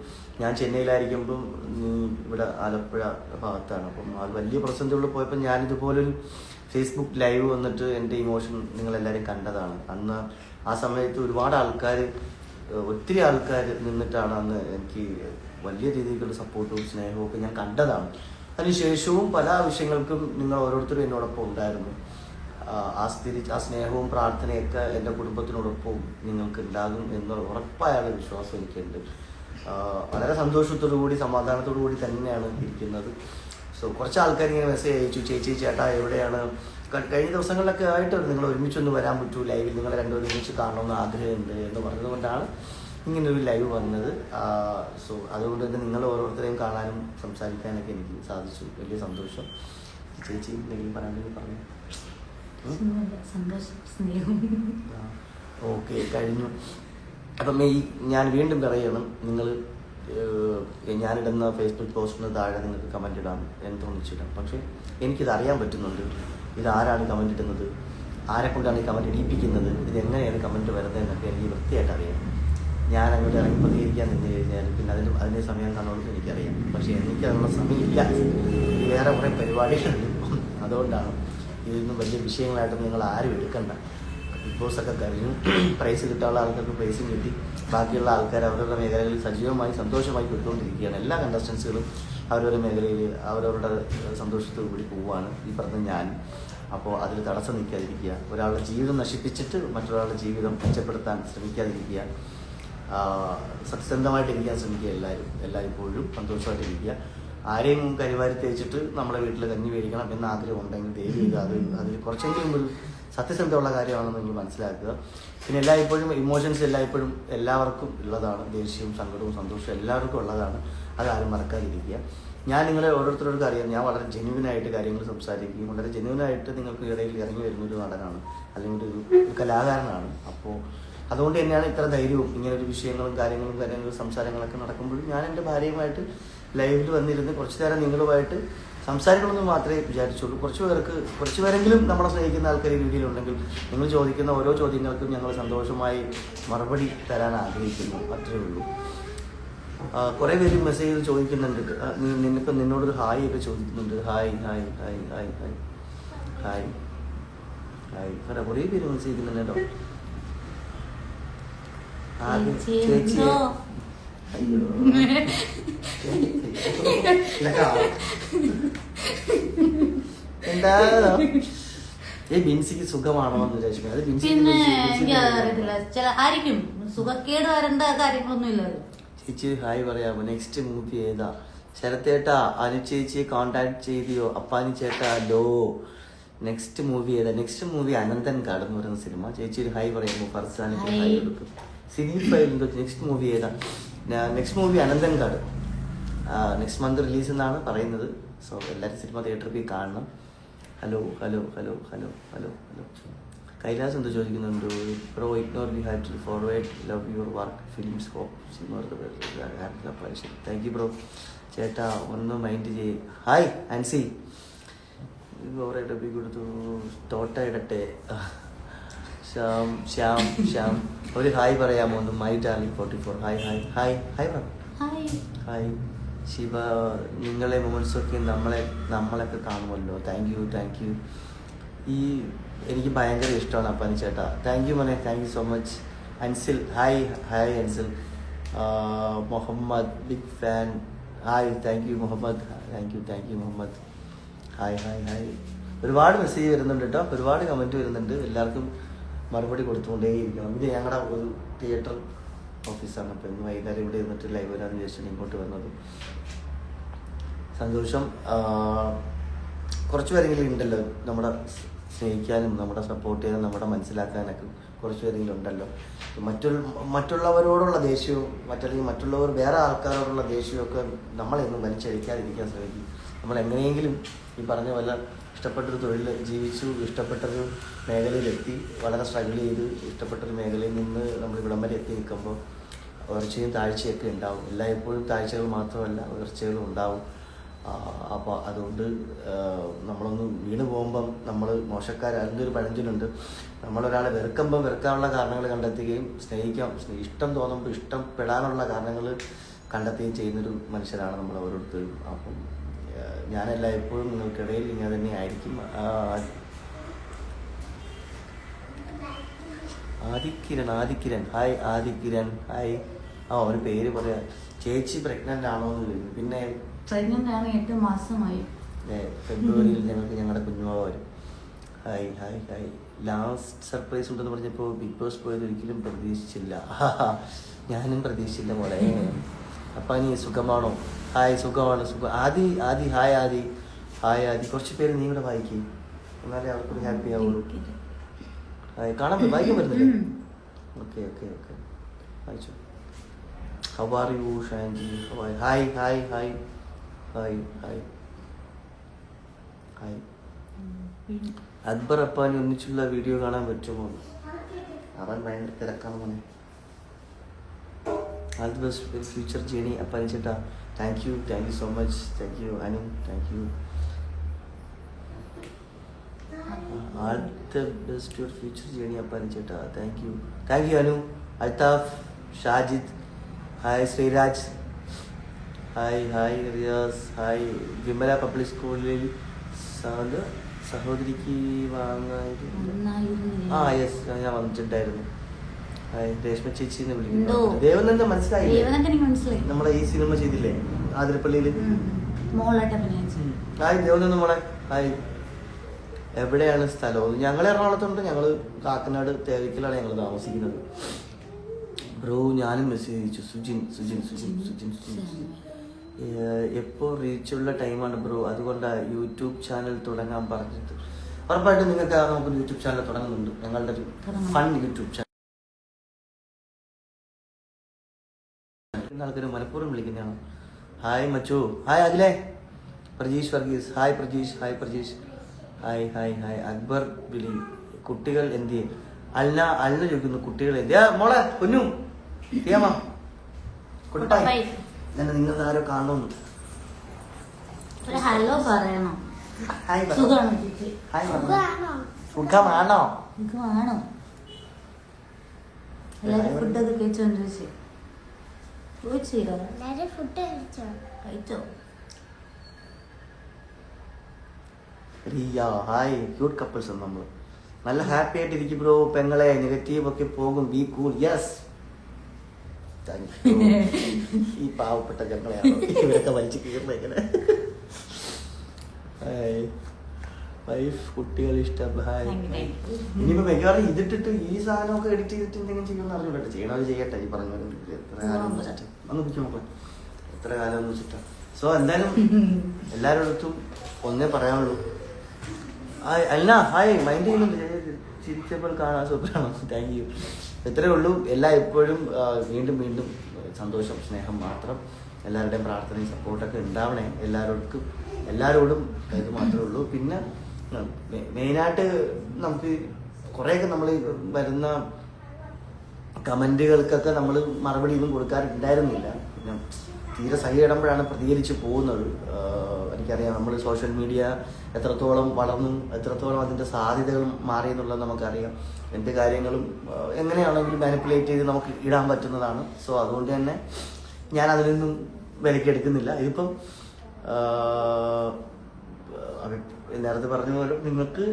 ഞാൻ ചെന്നൈയിലായിരിക്കുമ്പം ഇവിടെ ആലപ്പുഴ ഭാഗത്താണ്. അപ്പം അത് വലിയ പ്രതിസന്ധികളിൽ പോയപ്പോൾ ഞാനിതുപോലൊരു ഫേസ്ബുക്ക് ലൈവ് വന്നിട്ട് എൻ്റെ ഇമോഷൻ നിങ്ങളെല്ലാവരും കണ്ടതാണ്. അന്ന് ആ സമയത്ത് ഒരുപാട് ആൾക്കാർ, ഒത്തിരി ആൾക്കാർ നിന്നിട്ടാണ് അന്ന് എനിക്ക് വലിയ രീതിയിലുള്ള സപ്പോർട്ടും സ്നേഹവും ഒക്കെ ഞാൻ കണ്ടതാണ്. അതിനുശേഷവും പല വിഷയങ്ങൾക്കും നിങ്ങൾ ഓരോരുത്തരും എന്നോടൊപ്പം ഉണ്ടായിരുന്നു. ആ സ്നേഹവും പ്രാർത്ഥനയൊക്കെ എൻ്റെ കുടുംബത്തിനോടൊപ്പം നിങ്ങൾക്ക് ഉണ്ടാകും എന്ന ഉറപ്പായുള്ള വിശ്വാസം എനിക്കുണ്ട്. വളരെ സന്തോഷത്തോടു കൂടി സമാധാനത്തോടു കൂടി തന്നെയാണ് ഇരിക്കുന്നത്. സോ കുറച്ച് ആൾക്കാർ ഇങ്ങനെ മെസ്സേജ് അയച്ചു, ചേച്ചി ചേട്ടാ എവിടെയാണ്, കഴിഞ്ഞ ദിവസങ്ങളിലൊക്കെ ആയിട്ട് നിങ്ങൾ ഒരുമിച്ചൊന്ന് വരാൻ പറ്റൂ ലൈവിൽ, നിങ്ങൾ രണ്ടുപേരും ഒരുമിച്ച് കാണണമെന്ന് ആഗ്രഹമുണ്ട് എന്ന് പറഞ്ഞതുകൊണ്ടാണ് ഇങ്ങനൊരു ലൈവ് വന്നത്. സോ അതുകൊണ്ട് തന്നെ നിങ്ങൾ ഓരോരുത്തരെയും കാണാനും സംസാരിക്കാനൊക്കെ എനിക്ക് സാധിച്ചു. വലിയ സന്തോഷം. ചേച്ചി എന്തെങ്കിലും പറയാണ്ടെങ്കിൽ പറഞ്ഞു. ഓക്കെ, കഴിഞ്ഞു. അപ്പം ഞാൻ വീണ്ടും പറയണം, നിങ്ങൾ ഞാനിടുന്ന ഫേസ്ബുക്ക് പോസ്റ്റിന് താഴെ നിങ്ങൾക്ക് കമൻറ്റ് ഇടാം, എന്ന് തോന്നിച്ചിടാം. പക്ഷേ എനിക്കിത് അറിയാൻ പറ്റുന്നുണ്ട്, ഇതാരാണ് കമൻറ്റ് ഇടുന്നത്, ആരെ കൊണ്ടാണ് ഈ കമൻറ്റ് ഇടിപ്പിക്കുന്നത്, ഇതെങ്ങനെയാണ് കമൻറ്റ് വരുന്നത് എന്നൊക്കെ എനിക്ക് വൃത്തിയായിട്ട് അറിയാം. ഞാൻ അങ്ങോട്ട് ഇറങ്ങി പ്രതികരിക്കാൻ നിന്ന് കഴിഞ്ഞാൽ പിന്നെ അതിന് സമയം കാണുമെന്ന് എനിക്കറിയാം. പക്ഷേ എനിക്ക് അതിനുള്ള സമയമില്ല, വേറെ കുറേ പരിപാടികളുണ്ട്. അതുകൊണ്ടാണ് ഇതൊന്നും വലിയ വിഷയങ്ങളായിട്ടൊന്നും നിങ്ങൾ ആരും എടുക്കണ്ട. ബിഗ് ബോസൊക്കെ കഴിഞ്ഞു, പ്രൈസ് കിട്ടാനുള്ള ആൾക്കാർക്ക് പ്രൈസും കിട്ടി. ബാക്കിയുള്ള ആൾക്കാർ അവരവരുടെ മേഖലകളിൽ സജീവമായി സന്തോഷമായി പോയിക്കൊണ്ടിരിക്കുകയാണ്. എല്ലാ കണ്ടസ്റ്റൻസുകളും അവരവരുടെ മേഖലയിൽ അവരവരുടെ സന്തോഷത്തോടു കൂടി പോവുകയാണ്, ഈ പറഞ്ഞ ഞാൻ. അപ്പോൾ അതിൽ തടസ്സം നിൽക്കാതിരിക്കുക, ഒരാളുടെ ജീവിതം നശിപ്പിച്ചിട്ട് മറ്റൊരാളുടെ ജീവിതം മെച്ചപ്പെടുത്താൻ ശ്രമിക്കാതിരിക്കുക, സത്യസന്ധമായിട്ടിരിക്കാൻ ശ്രമിക്കുക. എല്ലായ്പ്പോഴും സന്തോഷമായിട്ടിരിക്കുക. ആരെയും കരിവാരി തേച്ചിട്ട് നമ്മുടെ വീട്ടിൽ കഞ്ഞി മേടിക്കണം എന്ന ആഗ്രഹം ഉണ്ടെങ്കിൽ ദയവ് ചെയ്ത് അതിൽ കുറച്ചെങ്കിലും ഒരു സത്യസന്ധമുള്ള കാര്യമാണെന്ന് നിങ്ങൾ മനസ്സിലാക്കുക. പിന്നെ എല്ലായ്പ്പോഴും ഇമോഷൻസ് എല്ലായ്പ്പോഴും എല്ലാവർക്കും ഉള്ളതാണ്. ദേഷ്യവും സങ്കടവും സന്തോഷവും എല്ലാവർക്കും ഉള്ളതാണ്. അതാരും മറക്കാതിരിക്കുക. ഞാൻ നിങ്ങളെ ഓരോരുത്തരോടും അറിയാം, ഞാൻ വളരെ ജെന്യുവിനായിട്ട് കാര്യങ്ങൾ സംസാരിക്കുകയും വളരെ ജെന്യുവിനായിട്ട് നിങ്ങൾക്ക് ഇടയിൽ ഇറങ്ങി വരുന്നൊരു നടനാണ്, അല്ലെങ്കിൽ ഒരു കലാകാരനാണ്. അപ്പോൾ അതുകൊണ്ട് തന്നെയാണ് ഇത്ര ധൈര്യവും ഇങ്ങനൊരു വിഷയങ്ങളും കാര്യങ്ങളും സംസാരങ്ങളൊക്കെ നടക്കുമ്പോഴും ഞാൻ എൻ്റെ ഭാര്യയുമായിട്ട് ലൈവിൽ വന്നിരുന്ന് കുറച്ച് നേരം നിങ്ങളുമായിട്ട് സംസാരിക്കണമെന്ന് മാത്രമേ വിചാരിച്ചുള്ളൂ. കുറച്ച് പേരെങ്കിലും നമ്മളെ സ്നേഹിക്കുന്ന ആൾക്കാർ ഈ വീഡിയോയിലുണ്ടെങ്കിൽ നിങ്ങൾ ചോദിക്കുന്ന ഓരോ ചോദ്യങ്ങൾക്കും ഞങ്ങൾ സന്തോഷമായി മറുപടി തരാൻ ആഗ്രഹിക്കുന്നു, അത്രയേ ഉള്ളൂ. കുറേ പേര് മെസ്സേജ് ചോദിക്കുന്നുണ്ട്, നിന്നോടൊരു ഹായ് ഒക്കെ ചോദിക്കുന്നുണ്ട്. Hi hi hi hi hi hi hi കുറേ പേര് മെസ്സേജ് ചെയ്യുന്നുണ്ട് കേട്ടോ. ചേച്ചി അയ്യോ എന്താ ബിൻസിക്ക് സുഖമാണോ എന്ന് വിചാരിച്ചു. അത് പിന്നെ എനിക്കറിയത്തില്ല, ആയിരിക്കും സുഖക്കേട് വരേണ്ട കാര്യങ്ങളൊന്നും ഇല്ല. ചേച്ചി ഹായ് പറയാമോ? നെക്സ്റ്റ് മൂവി ഏതാ? ശരത്തേട്ടാ അനുചേച്ചിയെ കോണ്ടാക്ട് ചെയ്തിയോ? അപ്പാനി ചേട്ടാ ലോ. നെക്സ്റ്റ് മൂവി ഏതാ? നെക്സ്റ്റ് മൂവി അനന്തൻ കാട് എന്ന് പറയുന്ന സിനിമ. ചേച്ചി ഒരു ഹായ് പറയാമോ? ഫർസാനിക്ക് ഹായ് കൊടുക്കും. സിനി ഫയലിൻ്റെ നെക്സ്റ്റ് മൂവി ഏതാ? നെക്സ്റ്റ് മൂവി അനന്തൻ കാട് നെക്സ്റ്റ് മന്ത് റിലീസ് എന്നാണ് പറയുന്നത്. സോ എല്ലാവരും സിനിമ തിയേറ്ററിൽ പോയി കാണണം. Hello hello hello hello hello hello Kailas എന്തോ ചോദിക്കുന്നുണ്ട്. Bro ignore you have to forward love your work films hope. Thank you bro. ചേട്ടാ ഒന്ന് മൈൻഡ് ചെയ്യ്. ഹായ് ആൻസി കൊടുത്തു. തോട്ട ഇടട്ടെ. ശ്യാം ഒരു ഹായ് പറയാമോ? ഒന്ന് my darling 44. Hi hi hi hi പറ. ഹായ് ശിവ. നിങ്ങളെ മൊമെന്റ്സൊക്കെ നമ്മളൊക്കെ കാണുമല്ലോ. Thank you. എനിക്ക് ഭയങ്കര ഇഷ്ടമാണ് അപ്പാനി ചേട്ടാ. താങ്ക് യു മോനെ, thank you so much. Ansil hi Ansil. Muhammad big fan. Hi thank you Muhammad. Thank you Muhammad. Hi. ഒരുപാട് മെസ്സേജ് വരുന്നുണ്ട് കേട്ടോ, ഒരുപാട് കമൻറ്റ് വരുന്നുണ്ട്. എല്ലാവർക്കും മറുപടി കൊടുത്തുകൊണ്ടേയിരിക്കണം. ഇത് ഞങ്ങളുടെ ഒരു തിയേറ്റർ ഓഫീസാണ്. അപ്പോൾ ഇന്ന് വൈകുന്നേരം ഇവിടെ ഇരുന്നിട്ട് ലൈവ് വരാമെന്ന് വിചാരിച്ചാണ് ഇങ്ങോട്ട് വന്നത്. സന്തോഷം. കുറച്ച് പേരെങ്കിലും ഉണ്ടല്ലോ നമ്മളെ സ്നേഹിക്കാനും നമ്മളെ സപ്പോർട്ട് ചെയ്യാനും നമ്മളെ മനസ്സിലാക്കാനൊക്കെ കുറച്ച് പേരെങ്കിലും ഉണ്ടല്ലോ. മറ്റുള്ളവരോടുള്ള ദേഷ്യവും അല്ലെങ്കിൽ മറ്റുള്ളവർ വേറെ ആൾക്കാരോടുള്ള ദേഷ്യമൊക്കെ നമ്മളെയൊന്നും വലിച്ചഴിക്കാതിരിക്കാൻ ശ്രമിക്കും. നമ്മൾ എങ്ങനെയെങ്കിലും ഈ പറഞ്ഞ പോലെ ഇഷ്ടപ്പെട്ടൊരു തൊഴിൽ ജീവിച്ചു, ഇഷ്ടപ്പെട്ടൊരു മേഖലയിലെത്തി, വളരെ സ്ട്രഗിൾ ചെയ്ത് ഇഷ്ടപ്പെട്ടൊരു മേഖലയിൽ നിന്ന് നമ്മൾ ഇവിടം വരെ എത്തി നിൽക്കുമ്പോൾ ഉയർച്ചയും താഴ്ചയൊക്കെ ഉണ്ടാവും. എല്ലായ്പ്പോഴും താഴ്ചകൾ മാത്രമല്ല ഉയർച്ചകളും ഉണ്ടാവും. അപ്പോൾ അതുകൊണ്ട് നമ്മളൊന്ന് വീണ് പോകുമ്പം നമ്മൾ അതിൻ്റെ ഒരു പഴഞ്ചൊല്ലുണ്ട്, നമ്മളൊരാളെ വെറുക്കുമ്പം വെറുക്കാനുള്ള കാരണങ്ങൾ കണ്ടെത്തുകയും ഇഷ്ടം തോന്നുമ്പോൾ ഇഷ്ടപ്പെടാനുള്ള കാരണങ്ങൾ കണ്ടെത്തുകയും ചെയ്യുന്നൊരു മനുഷ്യരാണ് നമ്മൾ ഓരോരുത്തരും. അപ്പം ഞാനെല്ലായ്പ്പോഴും നിങ്ങൾക്കിടയിൽ ഇങ്ങനെ തന്നെ ആയിരിക്കും. ആദിക്കിരൺ ഹായ് ആദിക്കിരൺ ഹായ്. ഒരു പേര് പറയാം. ചേച്ചി പ്രഗ്നന്റ് ആണോ എന്ന് ചോദിക്കും. പിന്നെ പ്രഗ്നന്റ് ആണ്, 8 മാസമായി. ഫെബ്രുവരിയിൽ ഞങ്ങളുടെ കുഞ്ഞുമാവ വരും. Hi hi hi. Last surprise ഉണ്ടെന്ന് പറഞ്ഞപ്പോൾ ബിഗ് ബോസ് പോയത് ഒരിക്കലും പ്രതീക്ഷിച്ചില്ല. ഞാനും പ്രതീക്ഷിച്ചില്ല മോളെ. അപ്പം നീ സുഖമാണോ? ഹായ് സുഖമാണ് ആദി ഹായ് ആദി ഹായ് ആദി. കുറച്ച് പേര് നീ ഇവിടെ വായിക്കും, എന്നാലേ അവർക്കൊരു ഹാപ്പി ആവുള്ളൂ. ഹായ് കാണാൻ വായിക്കാൻ പറ്റുന്നില്ലേ? ഓക്കെ ഓക്കെ ഓക്കെ വായിച്ചു. How are you Shanji? Hi hi hi hi hi hi. Akbar Appani ഒന്നിച്ചുള്ള വീഡിയോ കാണാൻ പറ്റുമോ? അവൻ ഭയങ്കര തിരക്കാണ് മോനെ. All the best for future journey, Appani Chetta. Thank you so much. Thank you, Anu. Thank you. All the best for future journey, Appani Chetta. Thank you, Anu. Altaf, Shajid. Hi, Sriraj. Hi, Riyaz. Hi, Vimala Public School. സഹോദരിക്ക് yes ഞാൻ വന്നിട്ടുണ്ടായിരുന്നു. രേഷ്മ ചേച്ചി എന്ന് വിളിക്കുന്നു. ദേവനന്ദ മനസ്സിലായില്ലേ? നമ്മളെ ഈ cinema ചെയ്തില്ലേ ആതിരപ്പള്ളിയിൽ? ഹായ് ദേവനന്ദ മോളെ. ഹായ്. എവിടെയാണ് സ്ഥലം? ഞങ്ങൾ എറണാകുളത്തുണ്ട്. ഞങ്ങൾ കാക്കനാട് തേവയ്ക്കലാണ് ഞങ്ങൾ താമസിക്കുന്നത്. ബ്രോ ഞാനും മെസ്സേജ് അയച്ചു. സുജിൻ എപ്പോൾ റീച്ചുള്ള ടൈമാണ് ബ്രോ, അതുകൊണ്ടാണ് യൂട്യൂബ് ചാനൽ തുടങ്ങാൻ പറഞ്ഞത്. ഉറപ്പായിട്ടും നിങ്ങൾക്ക് നമുക്ക് യൂട്യൂബ് ചാനൽ തുടങ്ങുന്നുണ്ട്. ഞങ്ങളുടെ ഒരു ഫൺ യൂട്യൂബ് ചാനൽ. ആൾക്കാർ മനഃപൂർവ്വം വിളിക്കുന്നതാണ്. ഹായ് മച്ചു. ഹായ് അഖിലേ. പ്രജീഷ് വർഗീസ്. ഹായ് പ്രജീഷ്. ഹായ്. അക്ബർ വിളി. കുട്ടികൾ എന്തിയെ? അൽന ചോദിക്കുന്നു കുട്ടികൾ എന്തിയാ മോളെ കുഞ്ഞു ചെയ്യാമോ? കുട്ടായി ഞാൻ നിങ്ങൾ ആരോ കാണുന്നു. ഹലോ പറയണം. സുഖമാണോ? എല്ലാരും ഫുഡൊക്കെ കഴിച്ചോണ്ട് കഴിച്ചോ? റിയ ഹായ്. ക്യൂട്ട് കപ്പിൾസ് നമ്മൾ നല്ല ഹാപ്പി ആയിട്ട് ഇരിക്കും ബ്രോ. പെങ്ങളെ നെഗറ്റീവ് ഒക്കെ പോകും. B cool. യെസ്. ഈ പാവപ്പെട്ട ഞങ്ങളെയാണ് ഇവരൊക്കെ വലിച്ചു കീറുന്നത് എങ്ങനെ? വൈഫ് കുട്ടികൾ ഇഷ്ടം. ഹായ്. ഇനിയിപ്പോ മിക്കവാറും ഇതിട്ടിട്ട് ഈ സാധനമൊക്കെ എഡിറ്റ് ചെയ്തിട്ട് എന്തെങ്കിലും ചെയ്യുമെന്ന് അറിഞ്ഞിട്ട് ചെയ്യണത് ചെയ്യട്ടെ. ഈ പറഞ്ഞു എത്ര കാലം വെച്ചിട്ട് ഒന്ന് പിടിച്ചു നോക്കാം. എത്ര കാലം എന്ന് വെച്ചിട്ടാ. സോ എന്തായാലും എല്ലാവരുടെ ഒന്നേ പറയാനുള്ളൂ. അല്ല ഹായ് മൈൻഡ് ചെയ്യുന്നുണ്ട്. ചിരിച്ചപ്പോൾ കാണാൻ സൂപ്പറാണോ? Thank you. ഇത്രയേ ഉള്ളൂ. എപ്പോഴും വീണ്ടും സന്തോഷം സ്നേഹം മാത്രം. എല്ലാവരുടെയും പ്രാർത്ഥനയും സപ്പോർട്ടൊക്കെ ഉണ്ടാവണേ. എല്ലാവരോടും ഇത് മാത്രമേ ഉള്ളൂ. പിന്നെ മെയിനായിട്ട് നമുക്ക് കുറേയൊക്കെ നമ്മൾ വരുന്ന കമൻറ്റുകൾക്കൊക്കെ നമ്മൾ മറുപടി ഒന്നും കൊടുക്കാറുണ്ടായിരുന്നില്ല. പിന്നെ തീരെ സഹിയിടുമ്പോഴാണ് പ്രതികരിച്ച് പോകുന്നത്. എനിക്കറിയാം നമ്മൾ സോഷ്യൽ മീഡിയ എത്രത്തോളം വളർന്നു, എത്രത്തോളം അതിൻ്റെ സാധ്യതകൾ മാറി എന്നുള്ളത് നമുക്കറിയാം. എന്ത് കാര്യങ്ങളും എങ്ങനെയാണെങ്കിലും മാനിപ്പുലേറ്റ് ചെയ്ത് നമുക്ക് ഇടാൻ പറ്റുന്നതാണ്. സോ അതുകൊണ്ട് തന്നെ ഞാൻ അതിനൊന്നും വിലക്കെടുക്കുന്നില്ല. ഇതിപ്പം നേരത്തെ പറഞ്ഞ പോലെ നിങ്ങൾക്ക്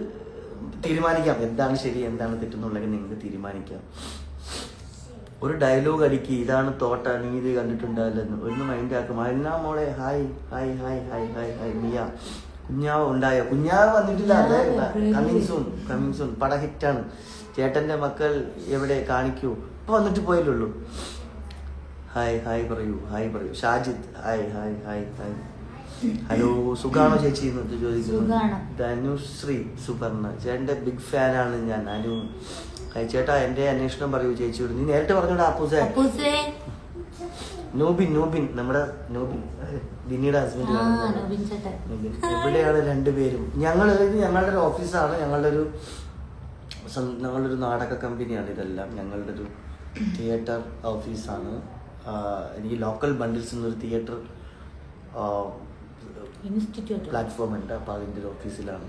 തീരുമാനിക്കാം എന്താണ് ശരി എന്താണ് തെറ്റെന്നുള്ളത്. നിങ്ങൾക്ക് തീരുമാനിക്കാം. ഒരു ഡയലോഗ് അടിക്കുക, ഇതാണ് തോട്ട, നീ ഇത് കണ്ടിട്ടുണ്ടാവില്ലെന്ന് ഒന്ന് മൈൻഡ് ആക്കും. എല്ലാ മോളെ ഹായ്. മിയ കുഞ്ഞാവ് ഉണ്ടായോ? കുഞ്ഞാവ് വന്നിട്ടില്ല. അതെ കമ്മിങ് സൂൺ. പട ഹിറ്റാണ്. ചേട്ടന്റെ മക്കൾ എവിടെ കാണിക്കൂ? ഇപ്പൊ വന്നിട്ട് പോയല്ലുള്ളൂ. ഹായ് പറയൂ. ഷാജിദ് ഹായ്. ഹലോ സുഖാണോ ചേച്ചി എന്ന് ചോദിക്കുന്നു. ധനുശ്രീ സുപർണ ചേട്ടന്റെ ബിഗ് ഫാനാണ് ഞാൻ. അനു ചേട്ടാ എന്റെ അന്വേഷണം പറയൂ ചേച്ചിയോട്. നീ നേരിട്ട് പറഞ്ഞോടാ അപ്പൂസേ. നോബിൻ നമ്മുടെ നോബിൻ ബിന്നിയുടെ ഹസ്ബൻഡ് നവീൻ ചേട്ടൻ. എവിടെയാണ് രണ്ടുപേരും? ഞങ്ങളുടെ ഒരു ഓഫീസാണ്, ഞങ്ങളുടെ ഒരു നാടക കമ്പനിയാണ് ഇതെല്ലാം. ഞങ്ങളുടെ ഒരു തിയേറ്റർ ഓഫീസാണ്. എനിക്ക് ലോക്കൽ ബണ്ടിൽസ് എന്നൊരു തിയേറ്റർ ഇൻസ്റ്റിറ്റ്യൂട്ട് പ്ലാറ്റ്ഫോം ഉണ്ട്. അപ്പോൾ അതിൻ്റെ ഒരു ഓഫീസിലാണ്.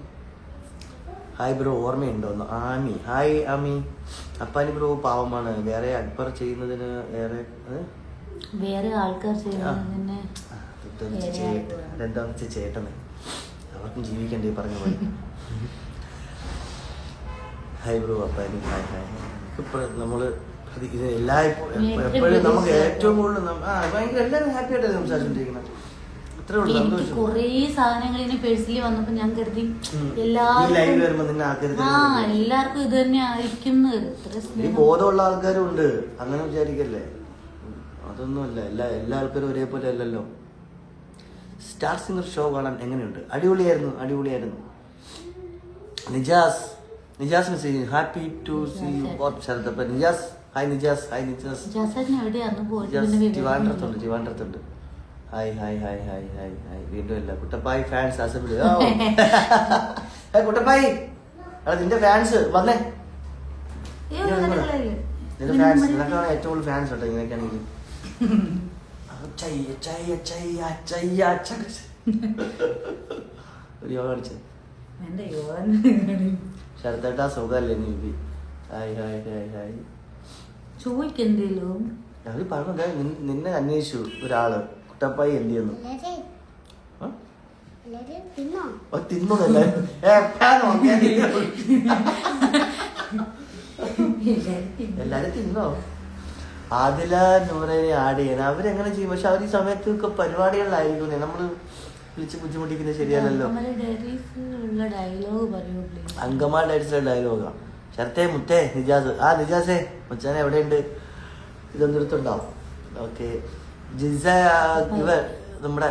ഹായ് ബ്രോ, ഓർമ്മയുണ്ടോന്ന്? ആമി, ഹായ് ആമി. അപ്പാനി ബ്രോ പാവമാണ്, വേറെ അക്ബർ ചെയ്യുന്നതിന് വേറെ ആൾക്കാർ ചെയ്യുന്നതിന് എന്താണെന്ന് വെച്ചാൽ ചേട്ടന് അവർക്കും ജീവിക്കണ്ടേ പറഞ്ഞ പോലെ. Hi bro Appani, hi hi. ഇപ്പൊ നമ്മള് എപ്പോഴും നമുക്ക് ഏറ്റവും കൂടുതൽ ഭയങ്കര എല്ലാവരും ഹാപ്പി ആയിട്ടാണ് സംസാരിച്ചോണ്ടിരിക്കുന്നത്. അത്രേ ഉള്ളൂ. എനിക്ക് കൊറേ സാധനങ്ങൾ ഇങ്ങനെ പേഴ്സണലി വന്നപ്പോ ഞാൻ കരുതി എല്ലാവർക്കും ഇത് തന്നെ ആയിരിക്കും. ബോധമുള്ള ആൾക്കാരും ഉണ്ട്, അങ്ങനെ വിചാരിക്കല്ലേ. അതൊന്നുമല്ല, എല്ലാ ആൾക്കാരും ഒരേപോലെ അല്ലല്ലോ. സ്റ്റാർ സിംഗർ ഷോ കാണാൻ എങ്ങനെയുണ്ട്? അടിപൊളിയായിരുന്നു. Nijas message, happy to see you both Sarath. Nijas, hi Nijas. ട്രിവാൻഡ്രത്തുണ്ട്. ഹായ് വീണ്ടും അല്ല കുട്ടപ്പായി ഫാൻസ് അസംബ്ലി. കുട്ടപ്പായി, നിന്റെ ഫാൻസ് വന്നേ. നിന്റെ ഫാൻസ്, നിനക്കാണ് ഏറ്റവും കൂടുതൽ ഫാൻസ് കേട്ടോ ഇങ്ങനെയൊക്കെയാണെങ്കിൽ. ഒരു യോഗ അടിച്ചത് ശരത്തേട്ടാ സുഖല്ലേ? നീ ഹായ് ചോദിക്കെന്തേലോ അവര് പറഞ്ഞ നിന്നെ അന്വേഷിച്ചു ഒരാള്, കുട്ടപ്പായി എന്ത് ചെയ്യുന്നു? തിന്നോന്നല്ല എല്ലാരും തിന്നോ? ആദില നൂറനെ ആഡ് ചെയ്യാൻ അവരെങ്ങനെ ചെയ്യും? പക്ഷെ അവർ ഈ സമയത്തൊക്കെ പരിപാടികളിലായിരിക്കും. നമ്മള് വിളിച്ച് ബുദ്ധിമുട്ടിക്കുന്നത് ശരിയല്ലല്ലോ. അങ്കമാ ഡയറീസിലെ ഡയലോഗാ. ശരത്തെ മുത്തേ നിജാസ്, നിജാസേ മുച്ചാനെ എവിടെയുണ്ട്? ഇതൊന്നിടത്തുണ്ടാവും. ഓക്കെ ജിസ, ഇവർ നമ്മുടെ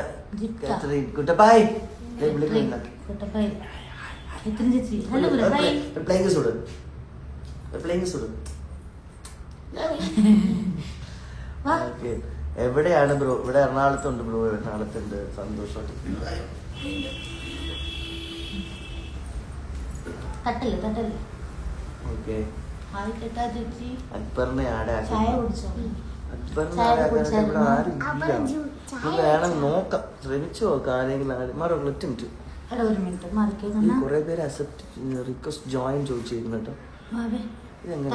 കുട്ടപ്പായി എവിടെയാണ് ബ്രോ? ഇവിടെ എറണാകുളത്തുണ്ട് ബ്രോ. എറണാകുളത്തുണ്ട്. സന്തോഷമായിട്ട് ഓക്കെ. അക്ബറിനെ വേണം നോക്കാം, ശ്രമിച്ചു നോക്കാം. ആരെങ്കിലും കുറെ പേര് അക്സെപ്റ്റ് റിക്വസ്റ്റ് ജോയിൻ ചോദിച്ചിരുന്നു കേട്ടോ. ഇതെങ്ങനെ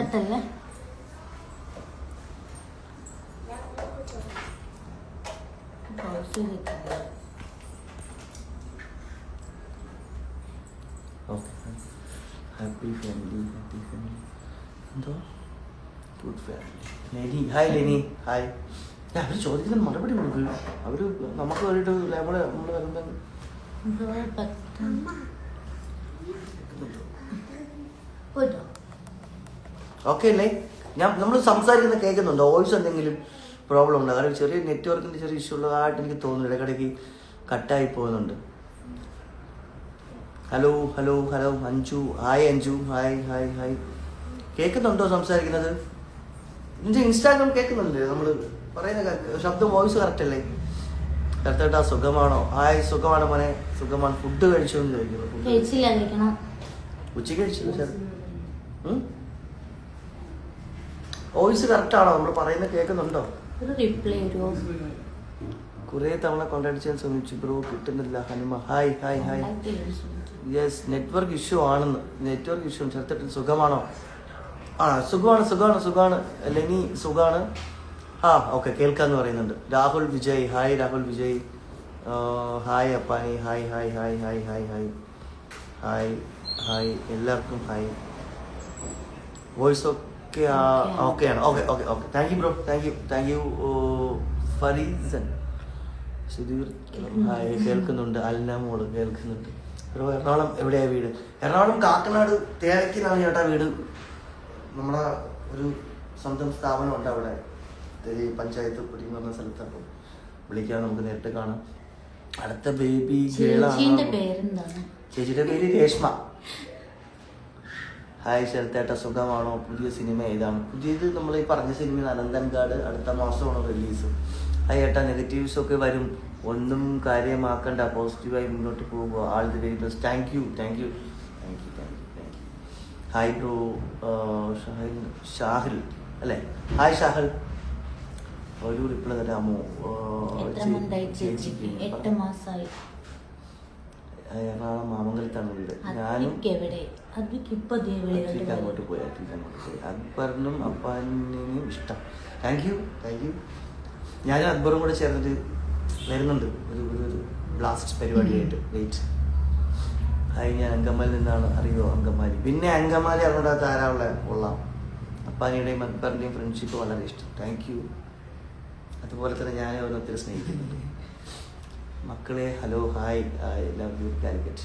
ഹാപ്പി ഫാമിലി എന്തോ good family. Leni, hi Leni, hi. അവർ ചോദിക്കുന്ന മറുപടി കൊടുക്കും. അവര് നമുക്ക് വേണ്ടിട്ട് നമ്മള് വരുമ്പോ ഓക്കെ അല്ലേ? നമ്മൾ സംസാരിക്കുന്ന കേൾക്കുന്നുണ്ടോ? വോയിസ് എന്തെങ്കിലും പ്രോബ്ലം ഉണ്ടോ? കാരണം ചെറിയ നെറ്റ്വർക്കിന്റെ ചെറിയ ഇഷ്യൂ ഉള്ളതായിട്ട് എനിക്ക് തോന്നുന്നു. ഇടയ്ക്കിടയ്ക്ക് കട്ടായി പോകുന്നുണ്ട്. Hello Anju, hi Anju, hi. കേൾക്കുന്നുണ്ടോ സംസാരിക്കുന്നത്? നിന്റെ ഇൻസ്റ്റാഗ്രാം കേൾക്കുന്നുണ്ട്? നമ്മള് പറയുന്ന ശബ്ദം വോയിസ് കറക്റ്റ് അല്ലേ? കറക്റ്റായിട്ടാ. സുഖമാണോ? ഹായ്, സുഖമാണ് മോനെ, സുഖമാണ്. ഫുഡ് കഴിച്ചോ എന്ന് ചോദിക്കുന്നു. ഉച്ചയ്ക്ക് കഴിച്ചില്ല സാർ. വോയിസ് കറക്റ്റ് ആണോ? നമ്മൾ പറയുന്നത് കേൾക്കുന്നുണ്ടോ? കുറെ തവണ കോണ്ടാക്ട് ചെയ്യാൻ ശ്രമിച്ചു ബ്രോ, കിട്ടുന്നില്ല. Hanuma, hi. Yes, network issue ആണെന്ന്. Network issue. ചെറുത്തിട്ട് സുഖമാണോ? സുഖമാണ്. ലെനി സുഖാണ്. ഓക്കെ, കേൾക്കാന്ന് പറയുന്നുണ്ട്. Rahul Vijay, hi Rahul Vijay. Hi Appani, hi എല്ലാവർക്കും ഹായ്. വോയിസ് ഓക്കെയാണ്. Okay. Thank you bro, thank you. Fareesan Sudheer, hi. കേൾക്കുന്നുണ്ട്. അൽനമോള് കേൾക്കുന്നുണ്ട്. ബ്രോ എറണാകുളം എവിടെയാ വീട്? എറണാകുളം കാക്കനാട് തേവയ്ക്കലാണ് ചേട്ടാ വീട്. നമ്മളെ ഒരു സ്വന്തം സ്ഥാപനമുണ്ട് അവിടെ, പഞ്ചായത്ത് പൊടി എന്ന് പറഞ്ഞ സ്ഥലത്ത്. അപ്പോൾ വിളിക്കാൻ നമുക്ക് നേരിട്ട് കാണാം. അടുത്ത ബേബി ഗേളാണ്. ചേച്ചിയുടെ പേര് രേഷ്മ. ഹായ് ശരത്തേട്ട സുഖമാണോ? പുതിയ സിനിമ ഏതാണ്? പുതിയത് നമ്മൾ ഈ പറഞ്ഞ സിനിമ അനന്തൻകാട് അടുത്ത മാസമാണ് റിലീസ്. ഹായ് ഏട്ടാ, നെഗറ്റീവ്സ് ഒക്കെ വരും, ഒന്നും കാര്യമാക്കണ്ട, പോസിറ്റീവായി മുന്നോട്ട് പോകുക. All the very best. Thank you. Hi bro. Shahil അല്ലേ? ഹായ് ഷാഹിൽ, ഒരു റിപ്ലൈ തരാമോ? ചേച്ചിക്ക് 8 മാസമായി. എറണാകുളം മാമംഗലത്താണ് വീട്. ഞാനും അങ്ങോട്ട് പോയി. അക്ബറിനും അപ്പാനും ഇഷ്ടം. Thank U. ഞാനും അക്ബറും കൂടെ ചേർന്നിട്ട് വരുന്നുണ്ട് ഒരു ബ്ലാസ്റ്റ് പരിപാടിയായിട്ട്. വെയിറ്റ്. ഹായ്, ഞാൻ അങ്കമാലിൽ നിന്നാണ്. അറിയോ അങ്കമാലി? പിന്നെ അങ്കമാലി അറിഞ്ഞിടാത്ത ആരാളെ കൊള്ളാം. അപ്പാനിയുടെയും അക്ബറിൻ്റെയും ഫ്രണ്ട്ഷിപ്പ് വളരെ ഇഷ്ടം. Thank you. അതുപോലെ തന്നെ ഞാൻ അവരെ ഒത്തിരി സ്നേഹിക്കുന്നുണ്ട്. മക്കളെ hello, hi. Love you Calicut.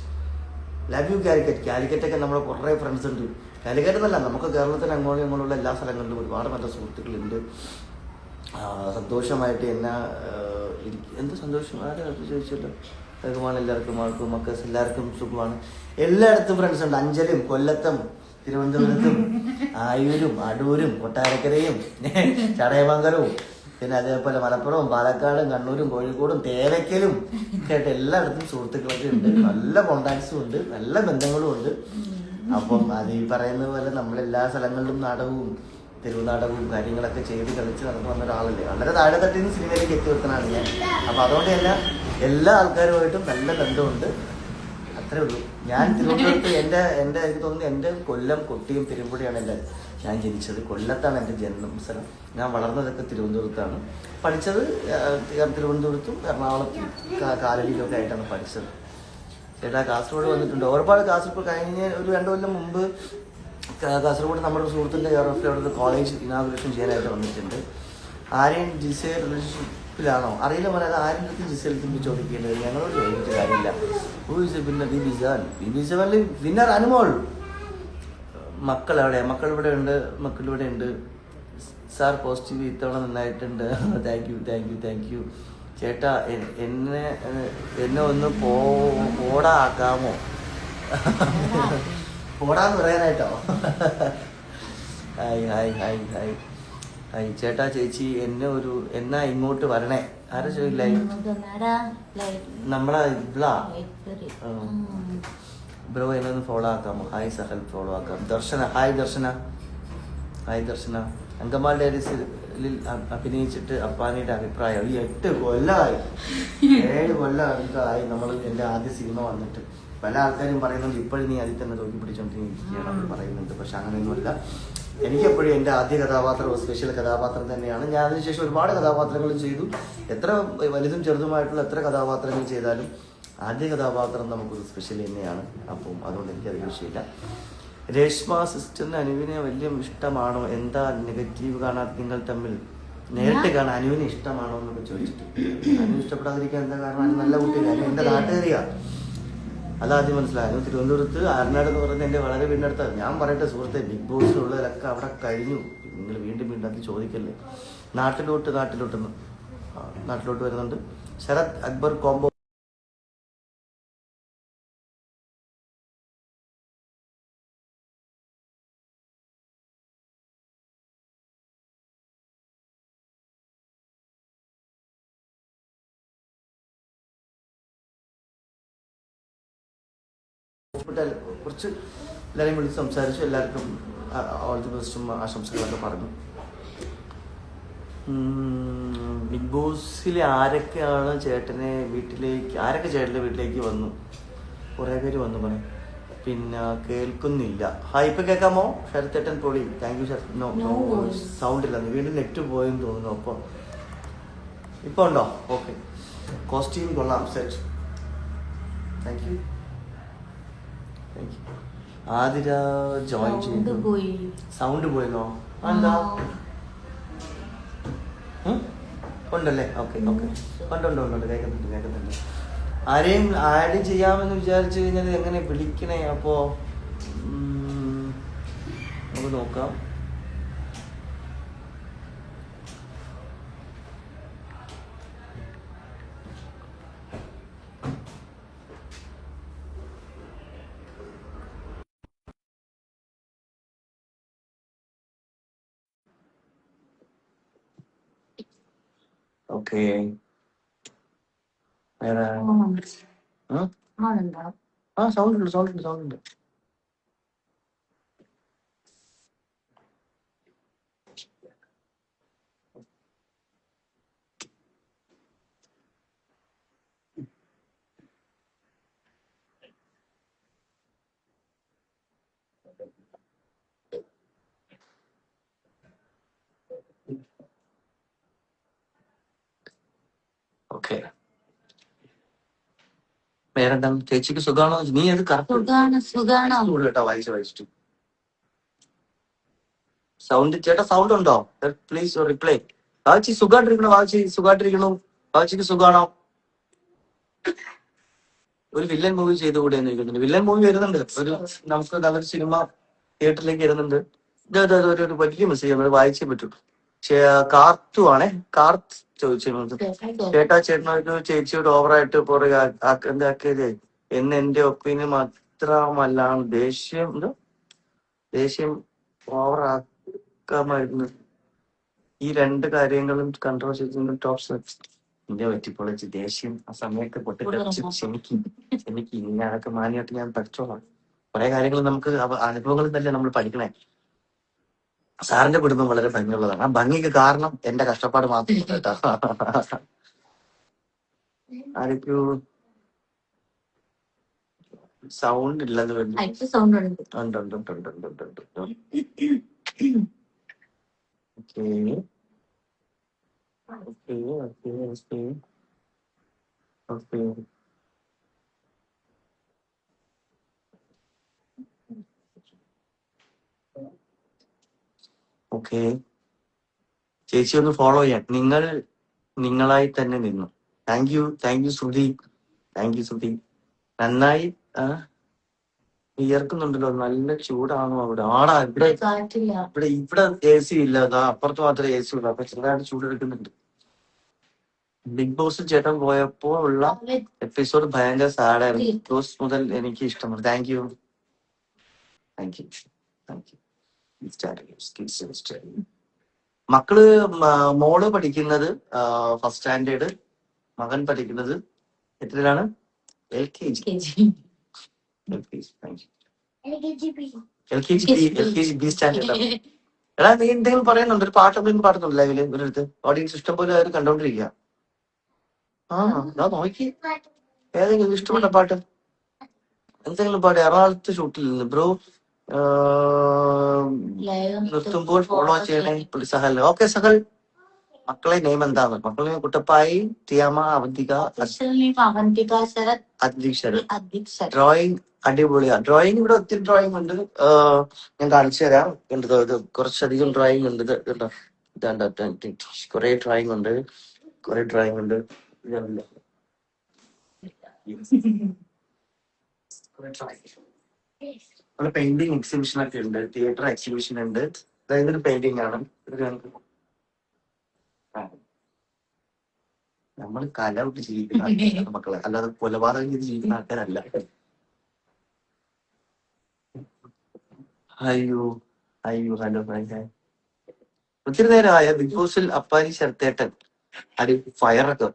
കാലിക്കറ്റൊക്കെ നമ്മുടെ കുറേ ഫ്രണ്ട്സ് ഉണ്ട്. കാലിക്കറ്റ് എന്നല്ല, നമുക്ക് കേരളത്തിൽ അങ്ങോട്ടും ഇങ്ങോട്ടുള്ള എല്ലാ സ്ഥലങ്ങളിലും ഒരുപാട് നല്ല സുഹൃത്തുക്കളുണ്ട്. സന്തോഷമായിട്ട് എന്ത് സന്തോഷം, ആരും ചോദിച്ചല്ലോ. സുഖമാണ് എല്ലാവർക്കും, ആൾക്കും മക്കൾസ് എല്ലാവർക്കും സുഖമാണ്. എല്ലായിടത്തും ഫ്രണ്ട്സ് ഉണ്ട്. അഞ്ചലും, കൊല്ലത്തും, തിരുവനന്തപുരത്തും, ആയൂരും, അടൂരും, കൊട്ടാരക്കരയും, ചടയമംഗലവും, പിന്നെ അതേപോലെ മലപ്പുറവും, പാലക്കാടും, കണ്ണൂരും, കോഴിക്കോടും, തേവയ്ക്കലും ഒക്കെ ആയിട്ട് എല്ലായിടത്തും സുഹൃത്തുക്കളൊക്കെ ഉണ്ട്. നല്ല കോണ്ടാക്ട്സും ഉണ്ട്, നല്ല ബന്ധങ്ങളും ഉണ്ട്. അപ്പം അത് ഈ പറയുന്ന പോലെ നമ്മളെല്ലാ സ്ഥലങ്ങളിലും നാടകവും തെരുവ് നാടകവും കാര്യങ്ങളൊക്കെ ചെയ്ത് കളിച്ച് നടന്നു വന്ന ഒരാളല്ലേ. വളരെ താഴെ തട്ടിൽ നിന്ന് സിനിമയിലേക്ക് എത്തി വെക്കുന്നതാണ് ഞാൻ. അപ്പം അതുകൊണ്ട് തന്നെ എല്ലാ ആൾക്കാരുമായിട്ടും നല്ല ബന്ധമുണ്ട്. അത്രേ ഉള്ളൂ. ഞാൻ തിരുവനന്തപുരത്ത് എനിക്ക് തോന്നുന്നു എൻ്റെ കൊല്ലം, കൊട്ടിയം, പെരുമ്പുഴയാണ് ഞാൻ ജനിച്ചത്. കൊല്ലത്താണ് എൻ്റെ ജന്മസ്ഥലം. ഞാൻ വളർന്നതൊക്കെ തിരുവനന്തപുരത്താണ്. പഠിച്ചത് തിരുവനന്തപുരത്തും എറണാകുളത്തും കാലടിയിലൊക്കെ ആയിട്ടാണ് പഠിച്ചത്. ചേട്ടാ കാസർഗോഡ് വന്നിട്ടുണ്ട്. ഒരുപാട് കാസർഗോഡ് കഴിഞ്ഞ ഒരു 2 കൊല്ലം മുമ്പ് കാസർഗോഡ് നമ്മുടെ സുഹൃത്തിൻ്റെ അവിടെ കോളേജ് ഇനാഗുറേഷൻ ചെയ്യാനായിട്ട് വന്നിട്ടുണ്ട്. ആരെയും ജിസയിൽ റിലേഷൻഷിപ്പിലാണോ അറിയില്ല പോലെ. അത് ആരും ജിസയിൽ തിരിച്ച് ചോദിക്കേണ്ടത് ഞങ്ങളോട് ചോദിച്ചിട്ട് കാര്യമില്ല. പിന്നെ ബിബി7 വിന്നർ അനുമോൾ. മക്കളിവിടെ ഉണ്ട്. സാർ പോസിറ്റീവ് ഇത്തവണ നന്നായിട്ടുണ്ട്. താങ്ക് യു ചേട്ടാ. എന്നെ ഒന്ന് പോടാ ആക്കാമോ? പോടാന്ന് പറയാനായിട്ടോ? ഹായ് ചേട്ടാ, ചേച്ചി എന്നാ ഇങ്ങോട്ട് വരണേ? ആരാ ചോദിക്കില്ല നമ്മളെ ബ്രോ, എന്നെ ഒന്ന് ഫോളോ ആക്കാമോ? ഹായ് സഹൽ, ഫോളോ ആക്കാം. ദർശന, ഹായ് ദർശന. അങ്കമാലി ഡയറീസിൽ അഭിനയിച്ചിട്ട് അപ്പാനിയുടെ അഭിപ്രായം. ഈ 8 കൊല്ലമായി, 7 കൊല്ലമായി നമ്മൾ എൻ്റെ ആദ്യ സിനിമ വന്നിട്ട്. പല ആൾക്കാരും പറയുന്നുണ്ട് ഇപ്പോഴും നീ അതിൽ തന്നെ തോക്കി പിടിച്ചോണ്ടിരിക്കുകയാണ് അവർ പറയുന്നുണ്ട്. പക്ഷെ അങ്ങനെയൊന്നുമല്ല. എനിക്കെപ്പോഴും എൻ്റെ ആദ്യ കഥാപാത്രം സ്പെഷ്യൽ കഥാപാത്രം തന്നെയാണ്. ഞാൻ അതിനുശേഷം ഒരുപാട് കഥാപാത്രങ്ങളും ചെയ്തു. എത്ര വലുതും ചെറുതുമായിട്ടുള്ള എത്ര കഥാപാത്രങ്ങൾ ചെയ്താലും ആദ്യ കഥാപാത്രം നമുക്കൊരു സ്പെഷ്യൽ തന്നെയാണ്. അപ്പം അതുകൊണ്ട് എനിക്കത് വിഷയമില്ല. രേഷ്മ സിസ്റ്ററിന് അനുവിനെ വലിയ ഇഷ്ടമാണോ? എന്താ നെഗറ്റീവ് കാണാത്ത നിങ്ങൾ തമ്മിൽ? നേരിട്ട് കാണാൻ അനുവിനെ ഇഷ്ടമാണോ എന്നൊക്കെ ചോദിച്ചിട്ട് അനു ഇഷ്ടപ്പെടാതിരിക്കാൻ എന്താ കാരണം? അനു നല്ല കുട്ടിയാണ്. അനു എൻ്റെ നാട്ടുകാരിയാ. അതാദ്യം മനസ്സിലായി. തിരുവനന്തപുരത്ത് ആരനാട് എന്ന് പറയുന്നത് എൻ്റെ വളരെ വീടിനടുത്താണ്. ഞാൻ പറയട്ടെ സുഹൃത്തെ, ബിഗ് ബോസിലുള്ളവരൊക്കെ അവിടെ കഴിഞ്ഞു. നിങ്ങൾ വീണ്ടും അത് ചോദിക്കല്ലേ. നാട്ടിലോട്ട് വരുന്നുണ്ട്. ശരത് അക്ബർ കോംബോ കുറച്ച് എല്ലാവരെയും വിളിച്ച് സംസാരിച്ചു. എല്ലാവർക്കും ഓൾ ദി ബെസ്റ്റും ആശംസകളൊക്കെ പറഞ്ഞു. ബിഗ് ബോസിലെ ആരൊക്കെയാണ് ചേട്ടൻ്റെ വീട്ടിലേക്ക് വന്നു? കുറേ പേര് വന്നു പറയും. പിന്നെ കേൾക്കുന്നില്ല. ഹായ്, ഇപ്പം കേൾക്കാമോ? ശരത്തേട്ടൻ പൊളി. Thank you. സൗണ്ട് ഇല്ല, വീണ്ടും നെറ്റ് പോയെന്ന് തോന്നുന്നു. അപ്പോൾ ഇപ്പോൾ ഉണ്ടോ? ഓക്കെ. കോസ്റ്റ്യൂം കൊള്ളാം, set. Thank you. Athira join ചെയ്തു. സൗണ്ട് പോയെന്നോ? എന്താ ഉണ്ടല്ലേ? ഓക്കെ. ഉണ്ട്. കേൾക്കുന്നുണ്ട്. ആരെയും ആഡ് ചെയ്യാമെന്ന് വിചാരിച്ചു കഴിഞ്ഞാൽ എങ്ങനെ വിളിക്കണേ? അപ്പോൾ നമുക്ക് നോക്കാം. ഓക്കെ. വേറെ ഉം? ആ സൗണ്ട് ഉണ്ട്, സൗണ്ട് ഉണ്ട്, സൗണ്ട് ഉണ്ട്. ഓക്കെ. വേറെന്താ ചേച്ചിക്ക് സുഖാണോ? നീ അത് കറക്റ്റ് കേട്ടോ, വായിച്ചിട്ട് സൗണ്ട്. ചേട്ടാ സൗണ്ട് ഉണ്ടോ? Please reply. വാച്ചി സുഖായിട്ടിരിക്കണോ? വാച്ചി സുഖായിട്ടിരിക്കണു? വാച്ചിക്ക് സുഖാണോ? ഒരു വില്ലൻ മൂവി ചെയ്തുകൂടെ എന്ന് ചോദിക്കുന്നുണ്ട്. വില്ലൻ മൂവി വരുന്നുണ്ട്. നമുക്ക് നല്ലൊരു സിനിമ തിയേറ്ററിലേക്ക് വരുന്നുണ്ട്. ഒരു വലിയ മെസ്സേജ് നമ്മൾ വായിച്ചേ പറ്റൂ. കാർത്തു ആണേ. കാർത്ത് ചോദിച്ചു, ചേട്ടാ ചേട്ടനോട് ചേച്ചിയോട് ഓവറായിട്ട് പുറകെ എന്താക്കിയത് എന്ന് എന്റെ ഒപ്പീനിയൻ മാത്രമല്ലാണ് ദേഷ്യം ഓവറാക്കാമായിരുന്നു. ഈ രണ്ട് കാര്യങ്ങളും കൺട്രോൾ ചെയ്തിരുന്ന ടോപ്പ് ഇന്ത്യ പറ്റിപ്പൊളിച്ച് ദേഷ്യം ആ സമയത്ത് ക്ഷമിക്കും. ഇനി അതൊക്കെ മാനിയായിട്ട് ഞാൻ പഠിച്ചോളാം. കുറെ കാര്യങ്ങൾ നമുക്ക് അനുഭവങ്ങളിൽ തന്നെ നമ്മൾ പഠിക്കണേ. സാറിന്റെ കുടുംബം വളരെ ഭംഗിയുള്ളതാണ്. ആ ഭംഗിക്ക് കാരണം എന്റെ കഷ്ടപ്പാട് മാത്രം കേട്ടോ. ആരൊക്കെയോ സൗണ്ട് ഇല്ലെന്ന് വേണ്ടി ഉണ്ട്. ഓക്കെ. ചേച്ചി ഒന്ന് ഫോളോ ചെയ്യാൻ. നിങ്ങളായി തന്നെ നിന്നു. താങ്ക് യു ശ്രുതി. നന്നായി വിയർക്കുന്നുണ്ടല്ലോ. നല്ല ചൂടാണോ അവിടെ? ആടാ, ഇവിടെ AC ഇല്ല. അപ്പുറത്ത് മാത്രമേ AC ഉള്ളൂ. അപ്പൊ ചെറുതായിട്ട് ചൂടെടുക്കുന്നുണ്ട്. ബിഗ് ബോസ് ചേട്ടൻ പോയപ്പോ ഉള്ള എപ്പിസോഡ് ഭയങ്കര സാഡായിരുന്നു. ബിഗ് ബോസ് മുതൽ എനിക്ക് ഇഷ്ടമാണ്. Thank you. മക്കള് മോള് പഠിക്കുന്നത് ഫസ്റ്റ് സ്റ്റാൻഡേർഡ്, മകൻ പഠിക്കുന്നത് എത്രയിലാണ്? LKG. LKG standard. എടാ നീ എന്തെങ്കിലും പറയുന്നുണ്ട്? ഒരു പാടുന്നുണ്ട് ലൈവില് ഒരിടത്ത്. ഓഡിയൻസ് ഇഷ്ടം പോലെ അവർ കണ്ടോണ്ടിരിക്കുക. നോക്കി ഏതെങ്കിലും ഇഷ്ടപ്പെട്ട പാട്ട് എന്തെങ്കിലും പാട്ട്. എറണാകുളത്ത് ഷൂട്ടിൽ നിന്ന് ബ്രോ നിർത്തുമ്പോൾ ഫോളോ ചെയ്യണേ സഹൽ. ഓക്കെ സഹൽ. മക്കളെ നെയിം എന്താണ്? മക്കളെ കുട്ടപ്പായി, ടിയാമ, അവന്തിക, ശരത്. ഡ്രോയിങ് അടിപൊളിയാ. ഡ്രോയിങ് ഇവിടെ ഒത്തിരി ഡ്രോയിങ് ഉണ്ട്. ഞാൻ കാണിച്ചു തരാം. ഇത് കുറച്ചധികം ഡ്രോയിങ് ഉണ്ട്. കേട്ടോ, കുറെ ഡ്രോയിങ് ഉണ്ട്. അവിടെ പെയിന്റിങ് എക്സിബിഷൻ ഒക്കെ ഉണ്ട്. തിയേറ്റർ എക്സിബിഷൻ ഉണ്ട്. അതായത് ഒരു പെയിന്റിംഗ് ആണ്. നമ്മൾ കല വിട്ട് ജീവിക്കുന്ന ആൾക്കാരാണ് മക്കളെ, അല്ലാതെ കൊലപാതകം ചെയ്ത് ജീവിക്കുന്ന ആൾക്കാരല്ല. ഹലോ. ഒത്തിരി നേരമായ ബിഗ് ബോസിൽ അപ്പാനി ശരത്തേട്ടൻ ഫയറൊക്കെ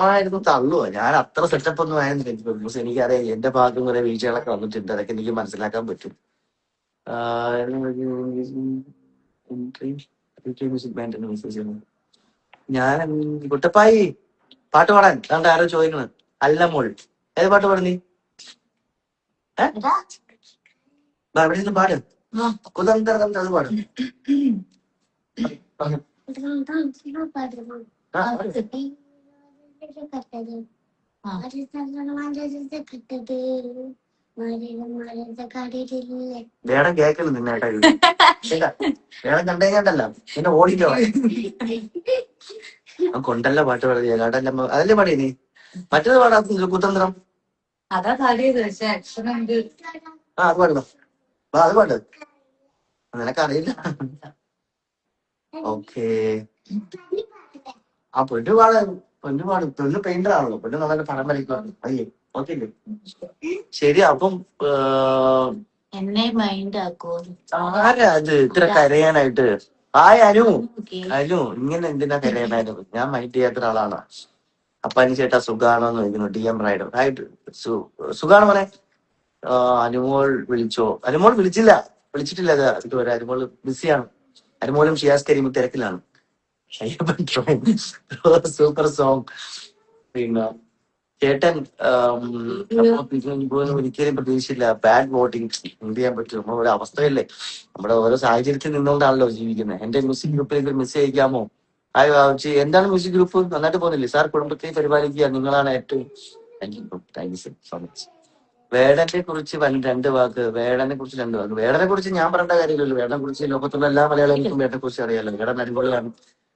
ആയിരുന്നു. തള്ളുവോ? ഞാൻ അത്ര സെറ്റപ്പ് ഒന്നും ആയിരുന്നില്ല ബിഗ് ബോസ്. എനിക്കറിയാം എന്റെ ഭാഗം കുറെ വീഴ്ചകളൊക്കെ വന്നിട്ടുണ്ട്. അതൊക്കെ എനിക്ക് മനസ്സിലാക്കാൻ പറ്റും. ഞാൻ കുട്ടപ്പായി പാട്ട് പാടാൻ കണ്ട ആരോ ചോദിക്കണ്. അല്ല മോൾ ഏത് പാട്ട് പാടുന്നീ? എവിടെ നിന്ന് പാട്. കുതന്ത്രം അത് പാടും. വേണം കേക്കല് നിന്നേട്ടാ. വേണം കണ്ടേക്കണ്ടല്ല പിന്നെ ഓടിക്കോ. കൊണ്ടല്ല പാട്ട് പാടിയ കേട്ടല്ല. അതല്ലേ പാടിയ നീ? മറ്റേത് പാടാ കുതന്ത്രം. അതാ പാടിയത്. അത് പാടുന്നോ? അത് പാട്. നിനക്കറിയില്ല. ഓക്കേ. ആ പൊന്നു പാടും. പൊന്നു പെയിന്റർ ആണല്ലോ. പൊന്നു നന്നായിട്ട് പടം വരയ്ക്കുവാണ്. അയ്യേ ഓക്കെ അല്ലേ? ശരി. അപ്പം എന്നെ മൈൻഡ് ആക്കോ? ആരാ അത് ഇത്ര കരയാനായിട്ട്? ഹായ് അനു. ഓക്കെ. അനു ഇങ്ങനെ എന്തിനാ കരയണായിരുന്നു? ഞാൻ മൈൻഡ് ചെയ്യാത്ത ഒരാളാണ്. അപ്പാനി ചേട്ടാ സുഖാണോ എന്ന് ചോദിക്കുന്നു. DM rider hi. സുഖാണോ മോനെ? അനുമോൾ വിളിച്ചോ? അനുമോൾ വിളിച്ചിട്ടില്ല ഇതുവരെ. അനുമോൾ ബിസിയാണ്. അനുമോളും ഷിയാസ് കരീമും തിരക്കിലാണ്. Super song. പിന്നെ ചേട്ടൻ ഒരിക്കലും പ്രതീക്ഷയില്ല. ബാഡ് വോട്ടിങ് എന്ത് ചെയ്യാൻ പറ്റും? നമ്മുടെ അവസ്ഥയല്ലേ, നമ്മുടെ ഓരോ സാഹചര്യത്തിൽ നിന്നുകൊണ്ടാണല്ലോ ജീവിക്കുന്നത്. എന്റെ മ്യൂസിക് ഗ്രൂപ്പിലേക്ക് ഒരു മെസ്സേജ് അയക്കാമോ? ഹായ് വാവച്ചി. എന്താണ് മ്യൂസിക് ഗ്രൂപ്പ്? നന്നായിട്ട് പോകുന്നില്ലേ സാർ? കുടുംബത്തെ പരിപാലിക്കുക, നിങ്ങളാണ് ഏറ്റവും. Thank you so much. വേടനെ കുറിച്ച് രണ്ട് വാക്ക്. വേടനെ കുറിച്ച് ഞാൻ പറയേണ്ട കാര്യമില്ലല്ലോ. വേടനെ കുറിച്ച് ലോകത്തുള്ള എല്ലാ മലയാളികൾക്കും വേടനെ കുറിച്ച് അറിയാലോ. വേടൻ അടിപൊളിയാണ്.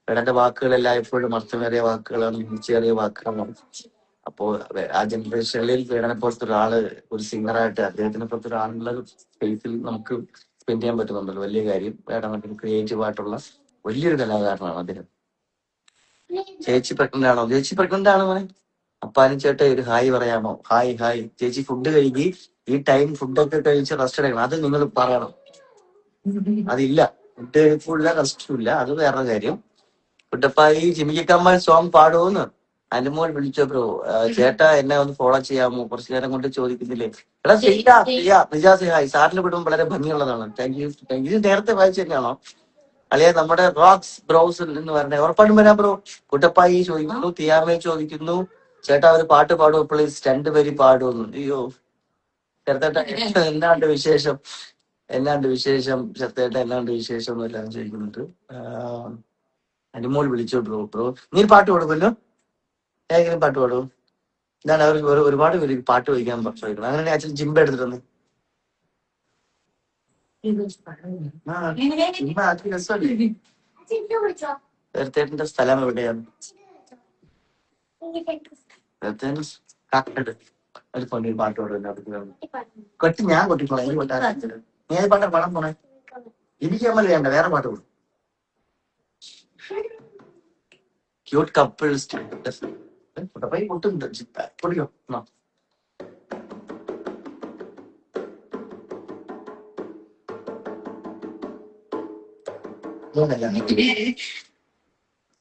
വേടന്റെ വാക്കുകളെല്ലാം എപ്പോഴും അർത്ഥമേറിയ വാക്കുകളാണ്, മികച്ചേറിയ വാക്കുകളാണ്. അപ്പോ ആ ജനറേഷനിൽ വേടനെ പോലത്തെ ഒരാള് ഒരു സിംഗറായിട്ട് അദ്ദേഹത്തിനെ പോലത്തെ ഒരാളുള്ള സ്പേസിൽ നമുക്ക് സ്പെൻഡ് ചെയ്യാൻ പറ്റുന്നുണ്ടല്ലോ, വലിയ കാര്യം. വേടൻ ക്രിയേറ്റീവ് ആയിട്ടുള്ള വലിയൊരു കലാകാരനാണ് അദ്ദേഹം. ചേച്ചി പ്രഗ്നന്റ് ആണോ? ചേച്ചി പ്രഗ്നന്റ് ആണ് മോനെ. അപ്പാനും ചേട്ടൻ ഒരു ഹായ് പറയാമോ? ഹായ്. ചേച്ചി ഫുഡ് കഴിക്കി. ഈ ടൈം ഫുഡൊക്കെ കഴിച്ച് റെസ്റ്റ് എടുക്കണം. അത് നിങ്ങൾ പറയണം. അതില്ല, ഫുഡ് കഴിപ്പില്ല, റെസ്റ്റും ഇല്ല. അത് വേറെ കാര്യം. കുട്ടപ്പായി ജിമിക്കമ്മ സോങ് പാടുമെന്ന് അനുമോൾ വിളിച്ചോ ബ്രോ. ചേട്ടാ എന്നെ ഒന്ന് ഫോളോ ചെയ്യാമോ? കുറച്ചു നേരം കൊണ്ട് ചോദിക്കുന്നില്ലേ? എടാ നിജാസ് ഹായ്. സാറിന്റെ കുടുംബം വളരെ ഭംഗിയുള്ളതാണ്. Thank you. ഇത് നേരത്തെ വായിച്ചു തന്നെയാണോ? അളിയ നമ്മുടെ റോക്സ് ബ്രോസ് എന്ന് പറഞ്ഞ ഉറപ്പായിട്ടും വരാം ബ്രോ. കുട്ടപ്പായി ചോദിക്കുന്നു, തിയാമേ ചോദിക്കുന്നു, ചേട്ടാ ഒരു പാട്ട് പാടുമോ പ്ലീസ്? 2 വരി പാടുമെന്ന്. അയ്യോ ചെറുത്തേട്ട, എന്നാണ്ട് വിശേഷം? ചെറുത്തേട്ട എന്നാണ്ട് വിശേഷം എന്ന് എല്ലാം ചോദിക്കുന്നുണ്ട്. അനുമോൾ വിളിച്ചോ ബ്രോ. നീ പാട്ട് പാടുമല്ലോ? ഏതെങ്കിലും പാട്ട് പാടും? എന്താണ് അവർ ഒരുപാട് പേര് പാട്ട് ചോദിക്കാൻ ചോദിക്കണം. അങ്ങനെ അച്ഛൻ ജിംബ എടുത്തിട്ടുണ്ട്. ചെറുത്തേട്ടന്റെ സ്ഥലം എവിടെയാണ്? ഒരു പൊന്നിൽ പാട്ട് പാടും. കൊട്ടി ഞാൻ കൊട്ടിക്കോളാം. എനിക്ക് കൊട്ടാ. നീ ഏത് പാട്ടാ പാടാൻ പോണേ? എനിക്ക് അമ്മ വേണ്ട, വേറെ പാട്ട് പാടും. ക്യൂട്ട് കപ്പിൾസ് പൊട്ടുണ്ട്. പൊടിക്കോ.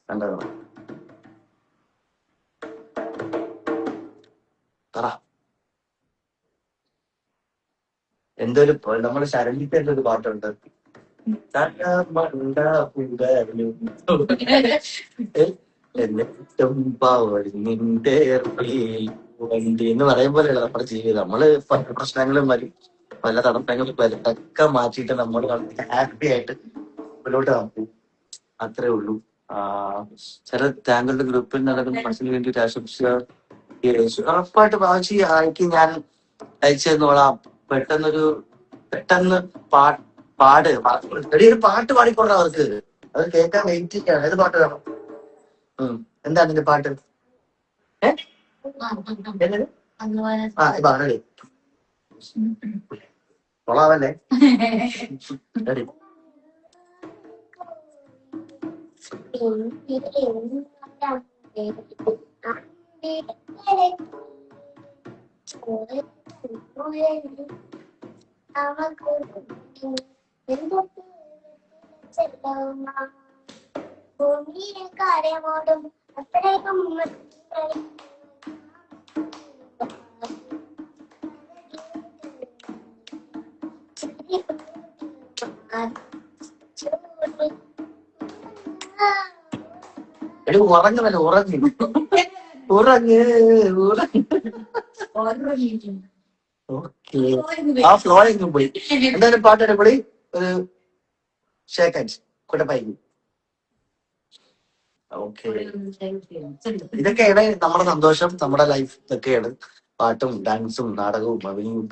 കണ്ടോ പറ. എന്തൊരു നമ്മുടെ ശരണ്യത്തെ ഒരു പാട്ടുണ്ട്. എന്ന് പറയും പോലെയല്ല നമ്മുടെ ജീവിതം. നമ്മള് പല പ്രശ്നങ്ങളും വരും, പല തടസ്സങ്ങളും വരും. ഒക്കെ മാറ്റിയിട്ട് നമ്മൾ ഹാപ്പി ആയിട്ട് മുന്നോട്ട് പോകും. അത്രേ ഉള്ളൂ. ചില താങ്കളുടെ ഗ്രൂപ്പിൽ നടക്കുന്ന മനസ്സിന് വേണ്ടിയിട്ട് ആശംസിച്ച ഉറപ്പായിട്ട് വാശി ആയിക്ക് ഞാൻ അയച്ചു തന്നോളാം. പെട്ടെന്ന് ഒരു പാട്ട് പാടിക്കൊള്ളാം അവർക്ക്. അത് കേൾക്കാൻ വെയിറ്റ് ചെയ്യാണ്. ഏത് പാട്ട് വേണം? എന്താ നിന്റെ പാട്ട്? റെഡി കൊള്ളാവല്ലേ? റെഡി. കാര്യമോടും അത്രയും ഉറങ്ങുന്നല്ലോ, ഓക്കെ. ആ ഫ്ലോയിങ് പോയി. എന്തായാലും പാട്ട് അടിപൊളി. ഒരു ഷേക്ക് ഹാൻഡ്സ് കുട്ടപ്പായി. ഓക്കെ, ഇതൊക്കെയാണ് നമ്മുടെ സന്തോഷം, നമ്മുടെ ലൈഫ്. ഇതൊക്കെയാണ് പാട്ടും ഡാൻസും നാടകവും അഭിനയവും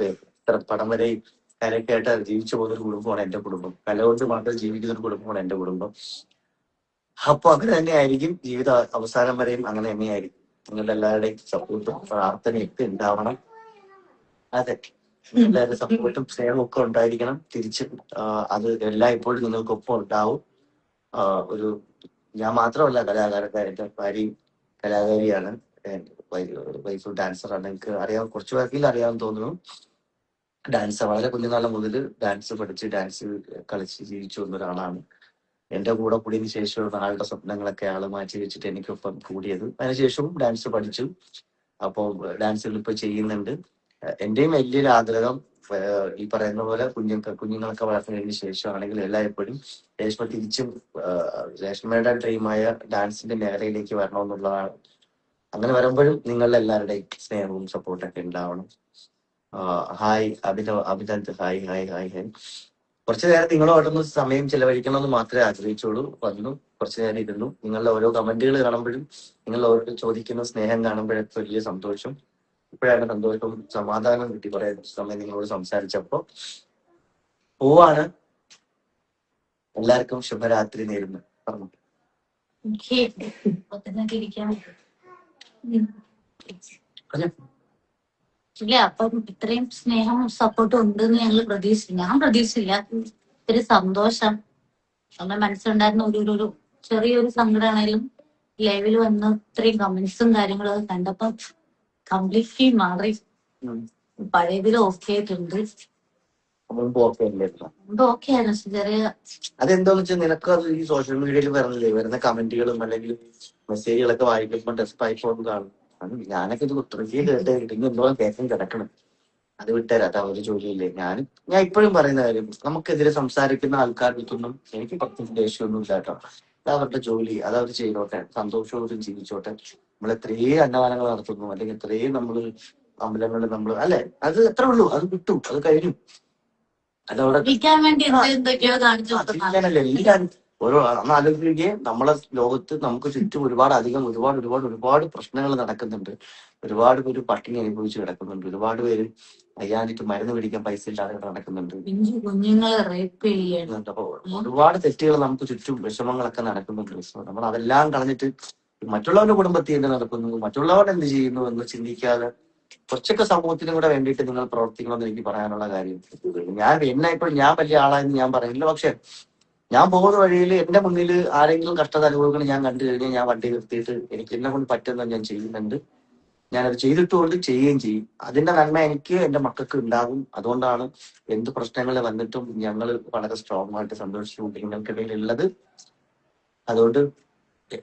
പടം വരെയും കലക്കായിട്ട് ജീവിച്ചു പോകുന്ന ഒരു കുടുംബമാണ് എന്റെ കുടുംബം. കല കൊണ്ട് മാത്രം ജീവിക്കുന്ന ഒരു കുടുംബമാണ് എന്റെ കുടുംബം. അപ്പൊ അങ്ങനെ തന്നെയായിരിക്കും ജീവിത അവസാനം വരെയും അങ്ങനെ തന്നെയായിരിക്കും. നിങ്ങളുടെ എല്ലാവരുടെയും സപ്പോർട്ടും പ്രാർത്ഥനയൊക്കെ ഉണ്ടാവണം. അതെ, എല്ലാവരുടെ സപ്പോർട്ടും സ്നേഹവും ഒക്കെ ഉണ്ടായിരിക്കണം. തിരിച്ച് അത് എല്ലാം ഇപ്പോഴും നിങ്ങൾക്കൊപ്പം ഉണ്ടാവും. ഒരു ഞാൻ മാത്രമല്ല കലാകാരക്കാരൻ, എന്റെ ഭാര്യയും കലാകാരിയാണ്, വൈഫ് ഡാൻസറാണ്. എനിക്ക് അറിയാം, കുറച്ചു പേർക്കെങ്കിലും അറിയാമെന്ന് തോന്നുന്നു. ഡാൻസ് വളരെ കുഞ്ഞുനാളം മുതൽ ഡാൻസ് പഠിച്ച് ഡാൻസ് കളിച്ച് ജീവിച്ചു വന്ന ഒരാളാണ്. എന്റെ കൂടെ കൂടിയതിനു ശേഷമാണ് ആളുടെ സ്വപ്നങ്ങളൊക്കെ ആള് മാറ്റി വെച്ചിട്ട് എനിക്കൊപ്പം കൂടിയത്. അതിനുശേഷവും ഡാൻസ് പഠിച്ചു. അപ്പോൾ ഡാൻസുകൾ ഇപ്പൊ ചെയ്യുന്നുണ്ട്. എന്റെയും വലിയൊരു ആഗ്രഹം ഈ പറയുന്ന പോലെ കുഞ്ഞുങ്ങളൊക്കെ വളർത്തുന്നതിന് ശേഷമാണെങ്കിൽ എല്ലായ്പ്പോഴും രേഷ്മ തിരിച്ചും രേഷ്മയുടെ ഡ്രീമായ ഡാൻസിന്റെ മേഖലയിലേക്ക് വരണമെന്നുള്ളതാണ്. അങ്ങനെ വരുമ്പോഴും നിങ്ങളുടെ എല്ലാവരുടെയും സ്നേഹവും സപ്പോർട്ടൊക്കെ ഉണ്ടാവണം. Hi Abhinand, hi hi hi hi. കുറച്ചു നേരം നിങ്ങളോടൊന്ന് സമയം ചെലവഴിക്കണമെന്ന് മാത്രമേ ആഗ്രഹിച്ചുള്ളൂ. വന്നു കുറച്ചു നേരം ഇരുന്നു. നിങ്ങളുടെ ഓരോ കമന്റുകൾ കാണുമ്പോഴും നിങ്ങൾ ഓരോ ചോദിക്കുന്ന സ്നേഹം കാണുമ്പോഴൊക്കെ വലിയ സന്തോഷം. ഇപ്പോഴാണ് സന്തോഷവും സമാധാനം കിട്ടി കുറെ സമയം നിങ്ങളോട് സംസാരിച്ചപ്പോ. പോവാണ്. എല്ലാവർക്കും ശുഭരാത്രി നേരുന്നു. പറഞ്ഞു. ഇല്ല, അപ്പം ഇത്രയും സ്നേഹം സപ്പോർട്ടും ഉണ്ടെന്ന് ഞങ്ങൾ ഞാൻ പ്രതീക്ഷിച്ചില്ല. ഇത്തിരി സന്തോഷം. നമ്മുടെ മനസ്സിലുണ്ടായിരുന്ന ഒരു ചെറിയൊരു സങ്കടമാണെങ്കിലും ലൈവിൽ വന്ന് ഇത്രയും കമന്റ്സും കാര്യങ്ങളൊക്കെ കണ്ടപ്പം കംപ്ലീറ്റ്ലി മാറി. പഴയതിലും ഓക്കെ ആയിട്ടുണ്ട്. ഓക്കെ ആയിരുന്നു. ചെറിയ അതെന്താന്ന് വെച്ചാൽ നിനക്ക് അത് ഈ സോഷ്യൽ മീഡിയയിൽ പറഞ്ഞില്ലേ, വരുന്ന കമന്റുകളും അല്ലെങ്കിൽ മെസ്സേജുകളൊക്കെ വായിക്കുമ്പോൾ ഡെസ്പായി പോകുന്ന കാണും. ഞാനൊക്കെ ഇത് ഒത്തിരി കേട്ട് എന്തോളം കേൾക്കാൻ കിടക്കണം. അത് വിട്ടുതരാം, അത് അവര് ജോലിയില്ലേ. ഞാൻ ഇപ്പോഴും പറയുന്ന കാര്യം, നമുക്കെതിരെ സംസാരിക്കുന്ന ആൾക്കാർക്കൊന്നും എനിക്ക് പ്രത്യേകിച്ച് ദേഷ്യമൊന്നും ഇല്ല കേട്ടോ. അത് അവരുടെ ജോലി, അത് അവർ ചെയ്തോട്ടെ, സന്തോഷത്തോടും ജീവിച്ചോട്ടെ. നമ്മൾ എത്രയും അന്നദാനങ്ങൾ നടത്തുന്നു, അല്ലെങ്കിൽ എത്രയും നമ്മൾ അമ്പലങ്ങളിൽ നമ്മൾ അല്ലെ, അത് എത്ര ഉള്ളൂ, അത് വിട്ടു, അത് കഴിഞ്ഞു. അതവിടെ ഓരോ ആലോചിക്കുകയും നമ്മളെ ലോകത്ത് നമുക്ക് ചുറ്റും ഒരുപാട് പ്രശ്നങ്ങൾ നടക്കുന്നുണ്ട്. ഒരുപാട് പേര് പട്ടിണി അനുഭവിച്ച് കിടക്കുന്നുണ്ട്. ഒരുപാട് പേര് അയ്യാനിക്ക് മരുന്ന് പിടിക്കാൻ പൈസ ഇല്ലാതെ നടക്കുന്നുണ്ട്. അപ്പൊ ഒരുപാട് തെറ്റുകൾ നമുക്ക് ചുറ്റും വിഷമങ്ങളൊക്കെ നടക്കുന്നുണ്ട്. നമ്മൾ അതെല്ലാം കളഞ്ഞിട്ട് മറ്റുള്ളവരുടെ കുടുംബത്തിൽ എന്ത് നടക്കുന്നു, മറ്റുള്ളവർ എന്ത് ചെയ്യുന്നു എന്ന് ചിന്തിക്കാതെ കുറച്ചൊക്കെ സമൂഹത്തിനും കൂടെ വേണ്ടിയിട്ട് നിങ്ങൾ പ്രവർത്തിക്കണമെന്ന് എനിക്ക് പറയാനുള്ള കാര്യം. ഞാൻ വലിയ ആളായെന്ന് ഞാൻ പറയുന്നില്ല. പക്ഷെ ഞാൻ പോകുന്ന വഴിയിൽ എന്റെ മുന്നിൽ ആരെങ്കിലും കഷ്ടത അനുഭവിക്കണം ഞാൻ കണ്ടു കഴിഞ്ഞാൽ ഞാൻ വണ്ടി നിർത്തിയിട്ട് എനിക്ക് എന്നെ കൊണ്ട് പറ്റുന്നത് ഞാൻ ചെയ്യുന്നുണ്ട്. ഞാനത് ചെയ്തിട്ടുകൊണ്ട് ചെയ്യുകയും ചെയ്യും. അതിന്റെ നന്മ എനിക്ക് എന്റെ മക്കൾക്ക് ഉണ്ടാകും. അതുകൊണ്ടാണ് എന്ത് പ്രശ്നങ്ങൾ വന്നിട്ടും ഞങ്ങൾ വളരെ സ്ട്രോങ് ആയിട്ട് സന്തോഷിച്ചു നിങ്ങൾക്കിടയിൽ ഉള്ളത്. അതുകൊണ്ട്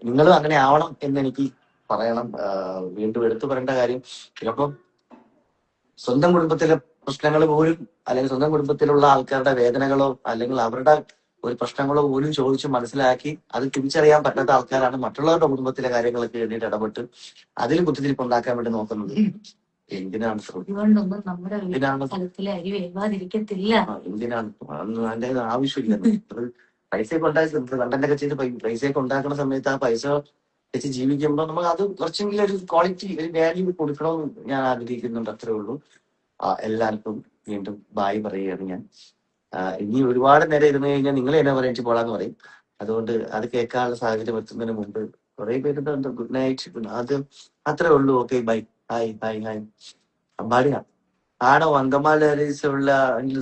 നിങ്ങൾ അങ്ങനെ ആവണം എന്ന് എനിക്ക് പറയണം. വീണ്ടും എടുത്തു പറയേണ്ട കാര്യം, ചിലപ്പം സ്വന്തം കുടുംബത്തിലെ പ്രശ്നങ്ങൾ പോലും, അല്ലെങ്കിൽ സ്വന്തം കുടുംബത്തിലുള്ള ആൾക്കാരുടെ വേദനകളോ അല്ലെങ്കിൽ അവരുടെ ഒരു പ്രശ്നങ്ങളോ പോലും ചോദിച്ച് മനസ്സിലാക്കി അത് തിരിച്ചറിയാൻ പറ്റാത്ത ആൾക്കാരാണ് മറ്റുള്ളവരുടെ കുടുംബത്തിലെ കാര്യങ്ങളൊക്കെ വേണ്ടിയിട്ട് ഇടപെട്ട് അതിൽ കുത്തിത്തിരിപ്പ് ഉണ്ടാക്കാൻ വേണ്ടി നോക്കുന്നത്. എന്തിനാണ് അതിന്റെ ആവശ്യമില്ല. പൈസയൊക്കെ ഉണ്ടാക്കി കണ്ടന്റൊക്കെ ചെയ്ത് പൈസയൊക്കെ ഉണ്ടാക്കുന്ന സമയത്ത് ആ പൈസ വെച്ച് ജീവിക്കുമ്പോൾ നമുക്ക് അത് കുറച്ചെങ്കിലും ഒരു ക്വാളിറ്റി, ഒരു വാല്യൂ കൊടുക്കണമെന്ന് ഞാൻ ആഗ്രഹിക്കുന്നുണ്ട്. അത്രേ ഉള്ളൂ. എല്ലാവർക്കും വീണ്ടും ബായ് പറയുകയാണ് ഞാൻ. ഇനി ഒരുപാട് നേരം ഇരുന്ന് കഴിഞ്ഞാൽ നിങ്ങൾ എന്നെ പറയാൻ പോളാന്ന് പറയും. അതുകൊണ്ട് അത് കേൾക്കാനുള്ള സാഹചര്യം എത്തുന്നതിന് മുമ്പ് കുറെ പേരുണ്ട് ഗുഡ് നൈറ്റ്, അത് അത്രേ ഉള്ളൂ. Okay, bye, hi hi hi. അമ്പാടിയാ ആണോ അങ്കമാലിസുള്ള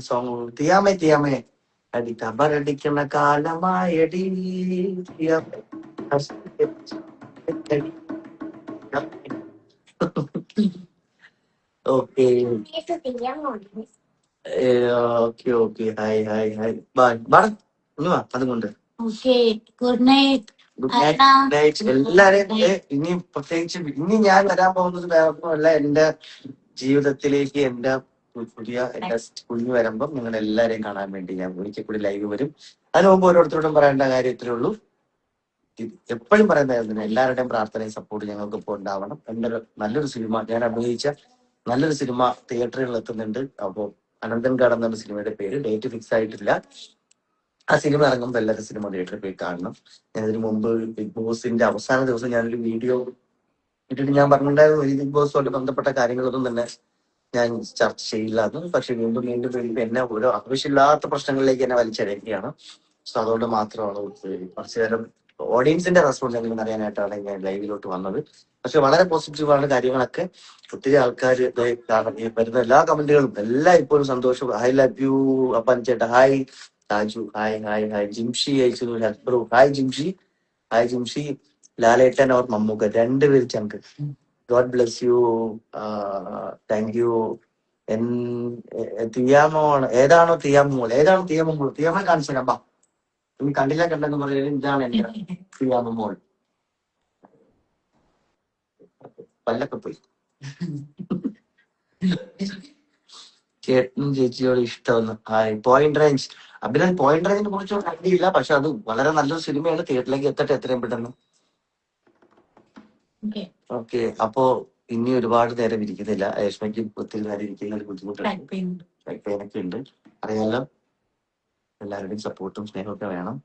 സോങ് തീയാമേ അടി കബറടിക്കുന്ന കാലമായടി. Okay okay hi hi hi bye ബാടാ. അതുകൊണ്ട് ഗുഡ് നൈറ്റ് എല്ലാരെയും. ഇനി പ്രത്യേകിച്ച് ഇനി ഞാൻ വരാൻ പോകുന്നത് വേറൊന്നുമല്ല, എന്റെ ജീവിതത്തിലേക്ക് എന്റെ കുഞ്ഞു വരുമ്പം നിങ്ങൾ എല്ലാരെയും കാണാൻ വേണ്ടി ഞാൻ ഒരിക്കൽ കൂടി ലൈവ് വരും. അതിന് മുമ്പ് ഓരോരുത്തരോടും പറയേണ്ട കാര്യത്തിലേ ഉള്ളൂ, എപ്പോഴും പറയുന്നതായിരുന്നു, എല്ലാവരുടെയും പ്രാർത്ഥനയും സപ്പോർട്ട് ഞങ്ങൾക്ക് ഇപ്പോൾ ഉണ്ടാവണം. നല്ലൊരു സിനിമ, ഞാൻ അഭിനയിച്ച നല്ലൊരു സിനിമ തിയേറ്ററുകളിൽ എത്തുന്നുണ്ട്. അപ്പോൾ അനന്തൻകാട് എന്ന സിനിമയുടെ പേര്, ഡേറ്റ് ഫിക്സ് ആയിട്ടില്ല. ആ സിനിമ ഇറങ്ങുമ്പോൾ എല്ലാവരും സിനിമ തിയേറ്ററിൽ പോയി കാണണം. ഞാൻ ഇതിനു മുമ്പ് ബിഗ് ബോസിന്റെ അവസാന ദിവസം ഞാനൊരു വീഡിയോ ഇട്ടിട്ട് ഞാൻ പറഞ്ഞിട്ടുണ്ടായിരുന്നു, ഈ ബിഗ് ബോസുമായിട്ട് ബന്ധപ്പെട്ട കാര്യങ്ങളൊന്നും തന്നെ ഞാൻ ചർച്ച ചെയ്യില്ല എന്ന്. പക്ഷെ വീണ്ടും എന്നെ ഓരോ ആവശ്യമില്ലാത്ത പ്രശ്നങ്ങളിലേക്ക് എന്നെ വലിച്ചഴക്കുകയാണ്. സോ അതുകൊണ്ട് മാത്രമാണ് കുറച്ചു നേരം ഓഡിയൻസിന്റെ റെസ്പോൺസ് എങ്കിലും അറിയാനായിട്ടാണ് ഞാൻ ലൈവിലോട്ട് വന്നത്. പക്ഷെ വളരെ പോസിറ്റീവാണ് കാര്യങ്ങളൊക്കെ. ഒത്തിരി ആൾക്കാർ വരുന്ന എല്ലാ കമന്റുകളും എല്ലാം ഇപ്പോഴും സന്തോഷം. ഐ ലവ് യു അപ്പൻ ചേട്ടാ, hi Thaju, hi hi hi. Jimshi അയച്ചു, bro hi Jimshi, hi Jimshi. ലാലേട്ടൻ അവർ മമ്മൂക്ക രണ്ടുപേരും ചങ്ക്. God bless you, thank you. തിയാമോ ഏതാണോ തിയാമോ കാണിച്ചു തരാം. ഇനി കണ്ടില്ല കണ്ടെന്ന് പറയുന്നത് ഇതാണ് എന്റെ പ്രിയാമ മോൾ. പല്ലൊക്കെ പോയി. ചേട്ടനും ചേച്ചിയോട് ഇഷ്ടമെന്ന്. പോയിന്റ് റേഞ്ച് അഭിനന്ദ്, പോയിന്റ് റേഞ്ചിനെ കുറിച്ച് കണ്ടില്ല, പക്ഷെ അത് വളരെ നല്ലൊരു സിനിമയാണ്. തിയേറ്ററിലേക്ക് എത്തട്ടെ എത്രയും പെട്ടെന്ന്. ഓക്കെ, അപ്പോ ഇനി ഒരുപാട് നേരം ഇരിക്കുന്നില്ല. രേഷ്മയ്ക്ക് ഒത്തിരി നേരം ഇരിക്കുന്ന ഒരു ബുദ്ധിമുട്ടുണ്ട്, പെയിനൊക്കെ ഉണ്ട്, അറിയാലോ. എല്ലാവരുടെയും സപ്പോർട്ടും സ്നേഹമൊക്കെ വേണം.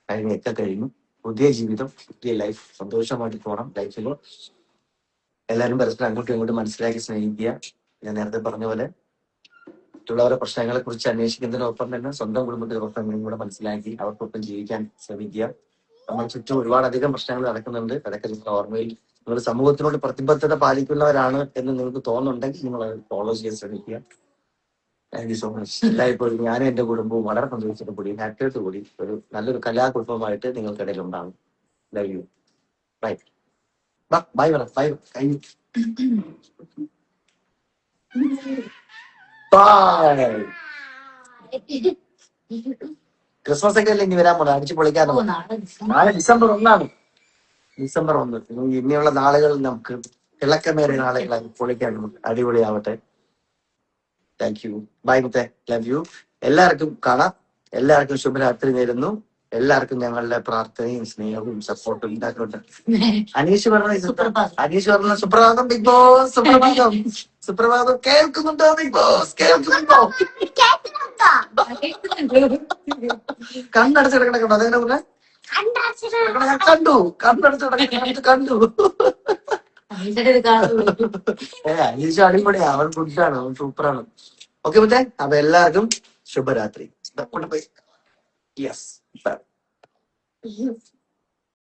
കഴിഞ്ഞൊക്കെ കഴിഞ്ഞു. പുതിയ ജീവിതം, പുതിയ ലൈഫ്, സന്തോഷമായിട്ട് പോകണം ലൈഫിൽ. എല്ലാവരും പരസ്പരം അങ്ങോട്ടും ഇങ്ങോട്ടും മനസ്സിലാക്കി സ്നേഹിക്കുക. ഞാൻ നേരത്തെ പറഞ്ഞ പോലെ മറ്റുള്ളവരുടെ പ്രശ്നങ്ങളെ കുറിച്ച് അന്വേഷിക്കുന്നതിനൊപ്പം തന്നെ സ്വന്തം കുടുംബത്തിലെ പ്രശ്നങ്ങളും കൂടെ മനസ്സിലാക്കി അവർക്കൊപ്പം ജീവിക്കാൻ ശ്രമിക്കുക. നമ്മൾ ചുറ്റും ഒരുപാടധികം പ്രശ്നങ്ങൾ നടക്കുന്നുണ്ട്. അതൊക്കെ നിങ്ങൾ ഓർമ്മയിൽ, നിങ്ങൾ സമൂഹത്തിനോട് പ്രതിബദ്ധത പാലിക്കുന്നവരാണ് എന്ന് നിങ്ങൾക്ക് തോന്നുന്നുണ്ടെങ്കിൽ നിങ്ങൾ അത് ഫോളോ ചെയ്യാൻ ശ്രമിക്കുക. Thank you so much. എല്ലായ്പ്പോഴും ഞാനും എന്റെ കുടുംബവും വളരെ സന്തോഷത്തോടു കൂടി ഹാപ്പിയോട് കൂടി ഒരു നല്ലൊരു കലാകുടുംബമായിട്ട് നിങ്ങൾക്കിടയിൽ ഉണ്ടാകും. Love you. ബൈ ബൈ പറ. ബൈ. കഴിഞ്ഞു. ബൈ. ക്രിസ്മസ് ഒക്കെ അല്ലേ ഇനി വരാൻ പോണ, അടിച്ചു പൊളിക്കാനോ? നാളെ ഡിസംബർ 1 ഡിസംബർ 1. ഇനിയുള്ള നാളുകൾ നമുക്ക് തിളക്കമേറിയ നാളുകളായി പൊളിക്കാൻ നമുക്ക് അടിപൊളിയാവട്ടെ. Thank you. ബൈ മുത്തേ. Love you. എല്ലാവർക്കും കാണാം. എല്ലാവർക്കും ശുഭരാത്രി നേരുന്നു. എല്ലാവർക്കും ഞങ്ങളുടെ പ്രാർത്ഥനയും സ്നേഹവും സപ്പോർട്ടും ഉണ്ടാക്കുന്നുണ്ട്. അനീഷ് പറഞ്ഞ സുപ്രഭാതം ബിഗ് ബോസ്. സുപ്രഭാതം കേൾക്കുന്നുണ്ടോ ബിഗ് ബോസ്? കേൾക്കുന്നുണ്ടോ? കണ്ണടച്ച് കിടക്കണ കണ്ടോ? അതെങ്ങനെ പറഞ്ഞ ഞാൻ കണ്ടു. കണ്ണടച്ച് കിടക്കണ കണ്ടു. അനീഷ് അടിപൊളിയാ. അവൻ ഗുഡാണ്, അവൻ സൂപ്പറാണ്. ഓക്കെ മുത്തേ, അപ്പൊ എല്ലാവർക്കും ശുഭരാത്രി. യെസ്.